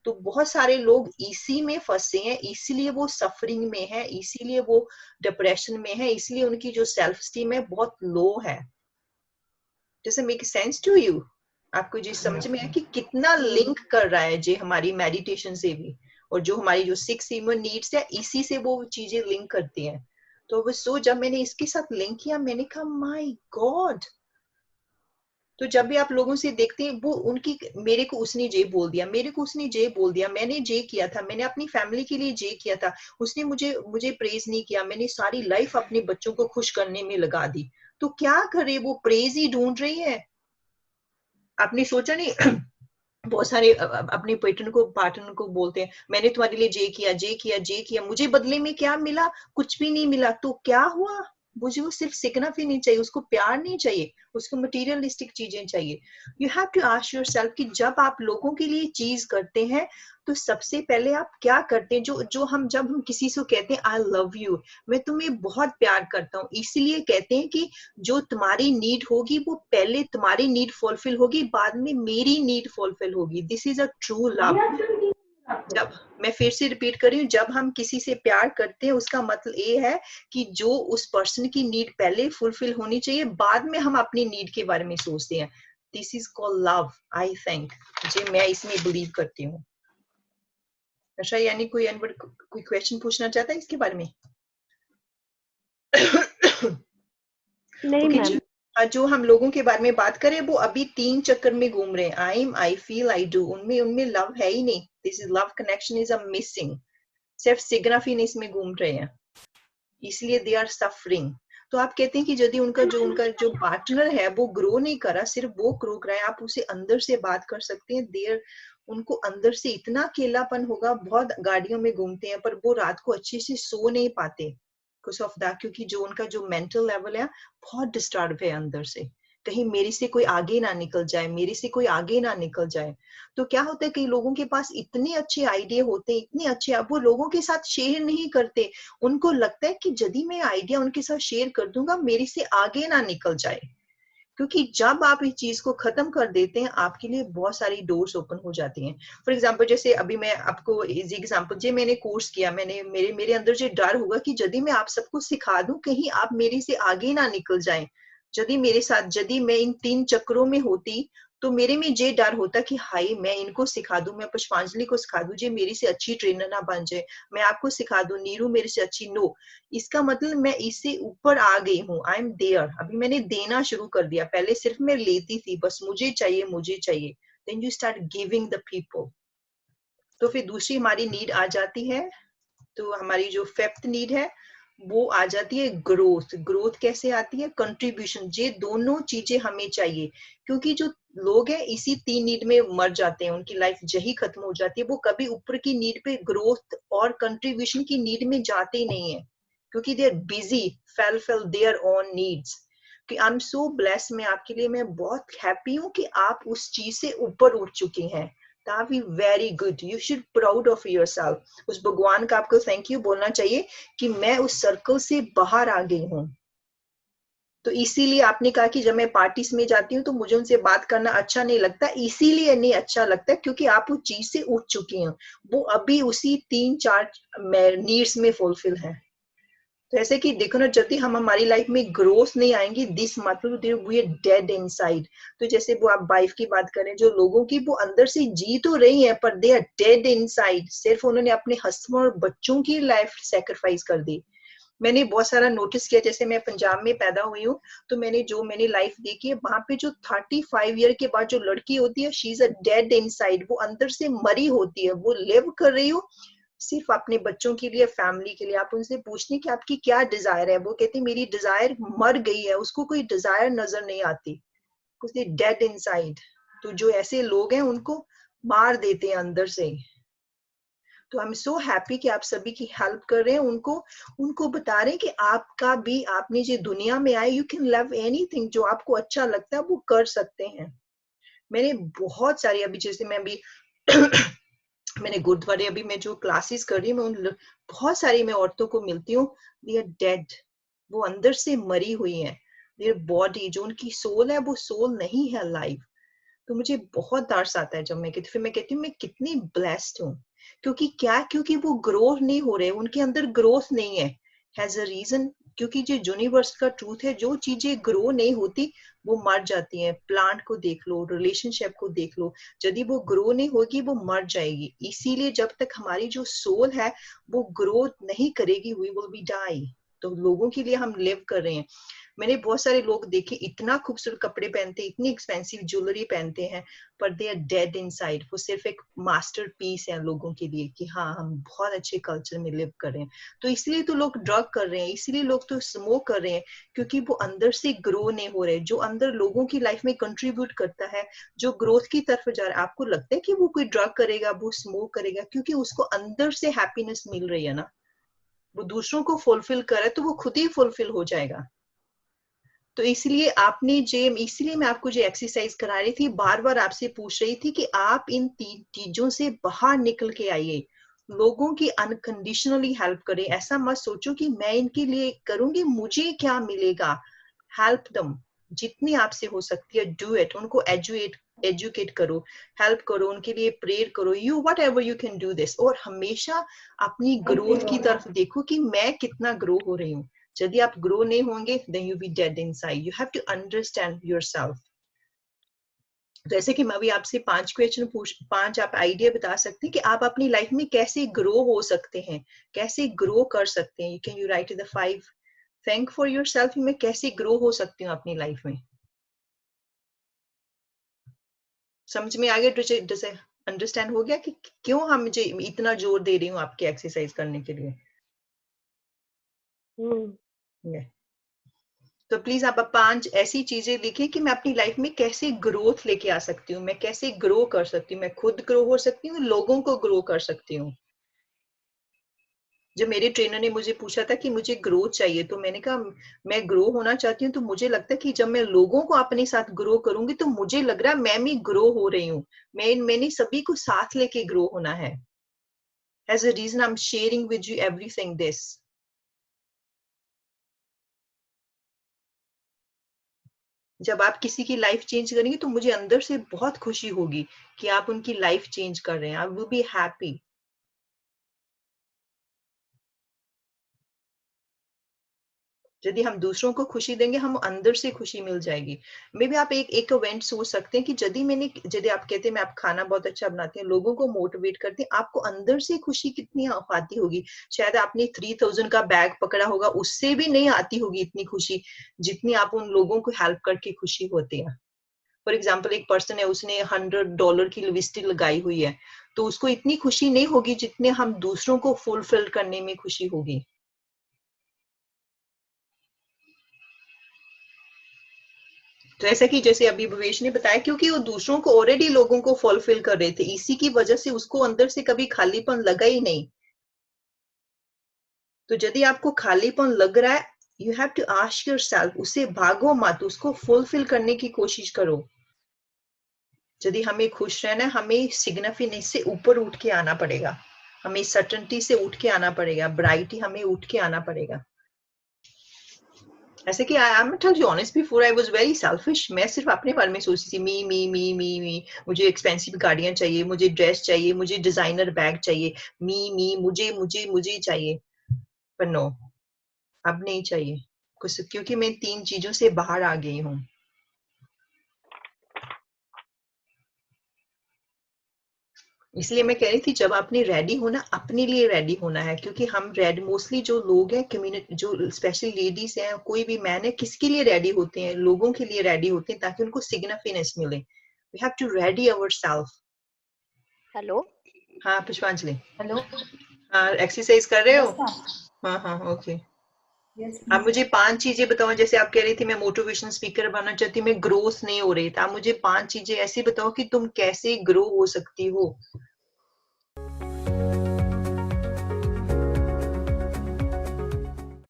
तो बहुत सारे लोग इसी में फंसे हैं, इसीलिए वो सफरिंग में है, इसीलिए वो डिप्रेशन में है, इसलिए उनकी जो सेल्फ स्टीम है बहुत लो है। Does it make sense to you? आपको जी समझ में है कि कितना लिंक कर रहा है जी हमारी मेडिटेशन से भी, और जो हमारी जो 6 ह्यूमन नीड्स है, इसी से वो चीजें लिंक करती हैं। तो वो जब मैंने इसके साथ लिंक किया, मैंने कहा माय गॉड। तो जब भी आप लोगों से देखते हैं, वो उनकी, मेरे को उसने जे बोल दिया, मेरे को उसने जे बोल दिया, मैंने जे किया था, मैंने अपनी फैमिली के लिए जे किया था, उसने मुझे प्रेज नहीं किया, मैंने सारी लाइफ अपने बच्चों को खुश करने में लगा दी। तो क्या करे, वो प्रेज ही ढूंढ रही है। आपने सोचा नहीं बहुत सारे अपने पार्टनर को बोलते हैं, मैंने तुम्हारे लिए जे किया, मुझे बदले में क्या मिला? कुछ भी नहीं मिला। तो क्या हुआ? मुझे वो सिर्फ सिग्निफिकेंस नहीं चाहिए, उसको प्यार नहीं चाहिए, उसको मटेरियलिस्टिक चीजें चाहिए। You have to ask yourself कि जब आप लोगों के लिए चीज करते हैं, तो सबसे पहले आप क्या करते हैं? जब हम किसी से कहते हैं आई लव यू, मैं तुम्हें बहुत प्यार करता हूँ, इसलिए कहते हैं कि जो तुम्हारी नीड होगी वो पहले तुम्हारी नीड फुलफिल होगी, बाद में मेरी नीड फुलफिल होगी। This is a true love. जब मैं फिर से रिपीट कर रही हूँ, जब हम किसी से प्यार करते हैं, उसका मतलब ये है कि जो उस पर्सन की नीड पहले फुलफिल होनी चाहिए, बाद में हम अपनी नीड के बारे में सोचते हैं। This is called love, I think जी, मैं इसमें बिलीव करती हूँ। अच्छा, यानी कोई क्वेश्चन पूछना चाहता है इसके बारे में? नहीं मैम, जो हम लोगों के बारे में बात करें वो अभी 3 चक्कर में घूम रहे हैं, आई फील, आई डू, उनमें लव है ही नहीं, this is love connection is a missing, सिर्फ सिग्नाफिनेस में घूम रहे हैं, इसलिए दे आर सफरिंग। तो आप कहते हैं कि यदि उनका जो पार्टनर है वो ग्रो नहीं कर रहा, सिर्फ वो ग्रो कर रहा है, आप उसे अंदर से बात कर सकते हैं, देर उनको अंदर से इतना अकेलापन होगा, बहुत गाड़ियों में घूमते हैं पर वो रात को अच्छे से सो नहीं पाते बिकॉज ऑफ दैट, क्योंकि जो उनका जो मेंटल लेवल है बहुत डिस्टर्ब है अंदर से, कहीं मेरे से कोई आगे ना निकल जाए, मेरे से कोई आगे ना निकल जाए। तो क्या होता है, कई लोगों के पास इतने अच्छे आइडिया होते हैं, इतने अच्छे, अब वो लोगों के साथ शेयर नहीं करते, उनको लगता है कि यदि मैं आइडिया उनके साथ शेयर कर दूंगा मेरे से आगे ना निकल जाए, क्योंकि जब आप इस चीज को खत्म कर देते हैं आपके लिए बहुत सारी डोर्स ओपन हो जाती हैं। फॉर एग्जांपल जैसे अभी मैं आपको इजी एग्जांपल, जो मैंने कोर्स किया, मैंने मेरे अंदर जो डर होगा कि यदि मैं आप सबको सिखा दूं कहीं आप मेरे से आगे ना निकल जाएं, यदि मैं इन 3 चक्रों में होती तो मेरे में ये डर होता कि हाय मैं इनको सिखा दूं, मैं पुष्पांजलि को सिखा दूं, जे मेरी से अच्छी ट्रेनर ना बन जाए, मैं आपको सिखा दूं, नीरू मेरे से अच्छी, नो, इसका मतलब मैं इससे ऊपर आ गई हूँ, आई एम देयर, अभी मैंने देना शुरू कर दिया, पहले सिर्फ मैं लेती थी, बस मुझे चाहिए, then you start giving the people. तो फिर दूसरी हमारी नीड आ जाती है, तो हमारी जो 5th नीड है वो आ जाती है ग्रोथ कैसे आती है, कंट्रीब्यूशन, ये दोनों चीजें हमें चाहिए, क्योंकि जो लोग हैं इसी 3 नीड में मर जाते हैं, उनकी लाइफ यही खत्म हो जाती है, वो कभी ऊपर की नीड पे, ग्रोथ और कंट्रीब्यूशन की नीड में जाते ही नहीं है, क्योंकि they are busy fulfil their own needs. कि आई एम सो ब्लेस्ड, मैं आपके लिए मैं बहुत हैप्पी हूँ कि आप उस चीज से ऊपर उठ चुकी हैं, that be very good, you should proud of yourself, उस भगवान का आपको थैंक यू बोलना चाहिए कि मैं उस सर्कल से बाहर आ गई हूँ। तो इसीलिए आपने कहा कि जब मैं पार्टीज में जाती हूँ तो मुझे उनसे बात करना अच्छा नहीं लगता, इसीलिए नहीं अच्छा लगता क्योंकि आप उस चीज से उठ चुकी हैं, वो अभी उसी 3-4 नीड्स में फुलफिल है। तो ऐसे कि देखो ना, जब हम हमारी लाइफ में ग्रोथ नहीं आएंगी, दिस मतलब वी आर डेड इनसाइड। तो जैसे वो आप वाइफ की बात करें, जो लोगों की वो अंदर से जी तो रही है पर दे आर डेड इनसाइड, सिर्फ उन्होंने अपने हस्बैंड और बच्चों की लाइफ सेक्रीफाइस कर दी। मैंने बहुत सारा नोटिस किया, जैसे मैं पंजाब में पैदा हुई हूँ तो मैंने लाइफ देखी है, वहां पे जो 35 ईयर के बाद जो लड़की होती है, she is a dead inside, वो अंदर से मरी होती है, वो लिव कर रही हो सिर्फ अपने बच्चों के लिए, फैमिली के लिए। आप उनसे पूछने कि आपकी क्या डिजायर है, वो कहती मेरी डिजायर मर गई है, उसको कोई डिजायर नजर नहीं आती, डेड इनसाइड। तो जो ऐसे लोग हैं उनको मार देते हैं अंदर से। तो आई एम सो हैप्पी कि आप सभी की हेल्प कर रहे हैं, उनको बता रहे हैं कि आपका भी, आपने जो दुनिया में आए, यू कैन लव एनीथिंग, जो आपको अच्छा लगता है वो कर सकते हैं। मैंने बहुत सारी, अभी जैसे मैं अभी मैंने गुरुद्वारे अभी मैं जो क्लासेस कर रही हूँ, मैं बहुत सारी मैं औरतों को मिलती हूँ, दे आर डेड, वो अंदर से मरी हुई हैं, देयर बॉडी, जो उनकी सोल है वो सोल नहीं है लाइव। तो मुझे बहुत दर्द आता है जब मैं कहती, फिर मैं कहती हूँ मैं कितनी ब्लेस्ड हूँ, क्योंकि वो ग्रोथ नहीं हो रहे, उनके अंदर ग्रोथ नहीं है, हैज अ रीजन, क्योंकि जो यूनिवर्स का ट्रूथ है, जो चीजें ग्रो नहीं होती वो मर जाती हैं। प्लांट को देख लो, रिलेशनशिप को देख लो, यदि वो ग्रो नहीं होगी वो मर जाएगी। इसीलिए जब तक हमारी जो सोल है वो ग्रोथ नहीं करेगी, वी विल बी डाई। तो लोगों के लिए हम लिव कर रहे हैं। मैंने बहुत सारे लोग देखे, इतना खूबसूरत कपड़े पहनते, इतनी एक्सपेंसिव ज्वेलरी पहनते हैं, पर दे आर डेड इनसाइड। वो सिर्फ एक मास्टर पीस है लोगों के लिए कि हाँ हम बहुत अच्छे कल्चर में लिव कर रहे हैं। तो इसलिए तो लोग ड्रग कर रहे हैं, इसलिए लोग तो स्मोक कर रहे हैं, क्योंकि वो अंदर से ग्रो नहीं हो रहे। जो अंदर लोगों की लाइफ में कंट्रीब्यूट करता है, जो ग्रोथ की तरफ जा रहा है, आपको लगता है कि वो कोई ड्रग करेगा, वो स्मोक करेगा, क्योंकि उसको अंदर से हैप्पीनेस मिल रही है ना, वो दूसरों को फुलफिल करे तो वो खुद ही फुलफिल हो जाएगा। तो इसलिए मैं आपको जो एक्सरसाइज करा रही थी, बार बार आपसे पूछ रही थी कि आप इन चीजों से बाहर निकल के आइए, लोगों की अनकंडीशनली हेल्प करें। ऐसा मत सोचो कि मैं इनके लिए करूंगी मुझे क्या मिलेगा, हेल्प दम जितनी आपसे हो सकती है, डू इट। उनको एजुकेट करो, हेल्प करो, उनके लिए प्रेयर करो, you what ever you can do this. और हमेशा अपनी ग्रोथ की तरफ देखो कि मैं कितना ग्रो हो रही हूँ। यदि आप ग्रो नहीं होंगे, then you be dead inside. You have to understand yourself. जैसे कि मैं अभी आपसे 5 आप आइडिया बता सकते हैं कि आप अपनी लाइफ में कैसे ग्रो हो सकते हैं, कैसे ग्रो कर सकते हैं। Can you write the thank for your self, मैं कैसे ग्रो हो सकती हूँ अपनी लाइफ में। समझ में आ गया? जैसे अंडरस्टैंड हो गया कि क्यों हम मुझे इतना जोर दे रही हूँ आपकी एक्सरसाइज करने के लिए। तो प्लीज आप 5 ऐसी चीजें लिखिए कि मैं अपनी लाइफ में कैसे ग्रोथ लेके आ सकती हूँ, मैं कैसे ग्रो कर सकती हूँ, मैं खुद ग्रो हो सकती हूँ, लोगों को ग्रो कर सकती हूँ। जब मेरे ट्रेनर ने मुझे पूछा था कि मुझे ग्रोथ चाहिए, तो मैंने कहा मैं ग्रो होना चाहती हूँ, तो मुझे लगता है कि जब मैं लोगों को अपने साथ ग्रो करूंगी तो मुझे लग रहा है मैं भी ग्रो हो रही हूँ। मैंने सभी को साथ लेके ग्रो होना है। As a reason I am sharing with you everything this. जब आप किसी की लाइफ चेंज करेंगे तो मुझे अंदर से बहुत खुशी होगी कि आप उनकी लाइफ चेंज कर रहे हैं। I will be happy. यदि हम दूसरों को खुशी देंगे, हम अंदर से खुशी मिल जाएगी। मे बी आप एक इवेंट सोच सकते हैं कि यदि आप कहते हैं मैं आप खाना बहुत अच्छा बनाते हैं, लोगों को मोटिवेट करते हैं, आपको अंदर से खुशी कितनी आती होगी। शायद आपने 3000 का बैग पकड़ा होगा, उससे भी नहीं आती होगी इतनी खुशी जितनी आप उन लोगों को हेल्प करके खुशी होती है। फॉर एग्जाम्पल, एक पर्सन है, उसने $100 की लिपस्टिक लगाई हुई है, तो उसको इतनी खुशी नहीं होगी जितने हम दूसरों को फुलफिल करने में खुशी होगी। तो ऐसा कि जैसे अभी भवेश ने बताया, क्योंकि वो दूसरों को ऑलरेडी लोगों को फुलफिल कर रहे थे, इसी की वजह से उसको अंदर से कभी खालीपन लगा ही नहीं। तो यदि आपको खालीपन लग रहा है, you have to ask yourself, उससे भागो मत, उसको फुलफिल करने की कोशिश करो। यदि हमें खुश रहना है, हमें सिग्निफिकेंस से ऊपर उठ के आना पड़ेगा, हमें सर्टेनिटी से उठ के आना पड़ेगा, ब्राइटी हमें उठ के आना पड़ेगा। ऐसे कि I am tell you honest, before I was very selfish. मैं सिर्फ अपने बारे में सोचती थी, मी मी मी मी मी, मुझे एक्सपेंसिव गाड़ियां चाहिए, मुझे ड्रेस चाहिए, मुझे डिजाइनर बैग चाहिए, मी मी, मुझे मुझे मुझे चाहिए। पर नो, अब नहीं चाहिए कुछ, क्योंकि मैं 3 चीजों से बाहर आ गई हूँ। इसलिए मैं कह रही थी, जब आपने रेडी होना, अपने लिए रेडी होना है, क्योंकि हम मोस्टली जो लोग हैं कम्युनिटी, जो स्पेशली लेडीज हैं, कोई भी मैन है, किसके लिए रेडी होते हैं? लोगों के लिए रेडी होते हैं, ताकि उनको सिग्निफिकेंस मिले। We have to ready ourselves. Hello. हाँ पुष्पांजलि। हेलो। हाँ, एक्सरसाइज कर रहे हो? Yes, हाँ हाँ, ओके। yes, आप मुझे 5 चीजें बताओ। जैसे आप कह रही थी मैं मोटिवेशनल स्पीकर बनना चाहती हूँ, मैं ग्रोथ नहीं हो रही, तो आप मुझे 5 चीजें ऐसी बताओ कि तुम कैसे ग्रो हो सकती हो।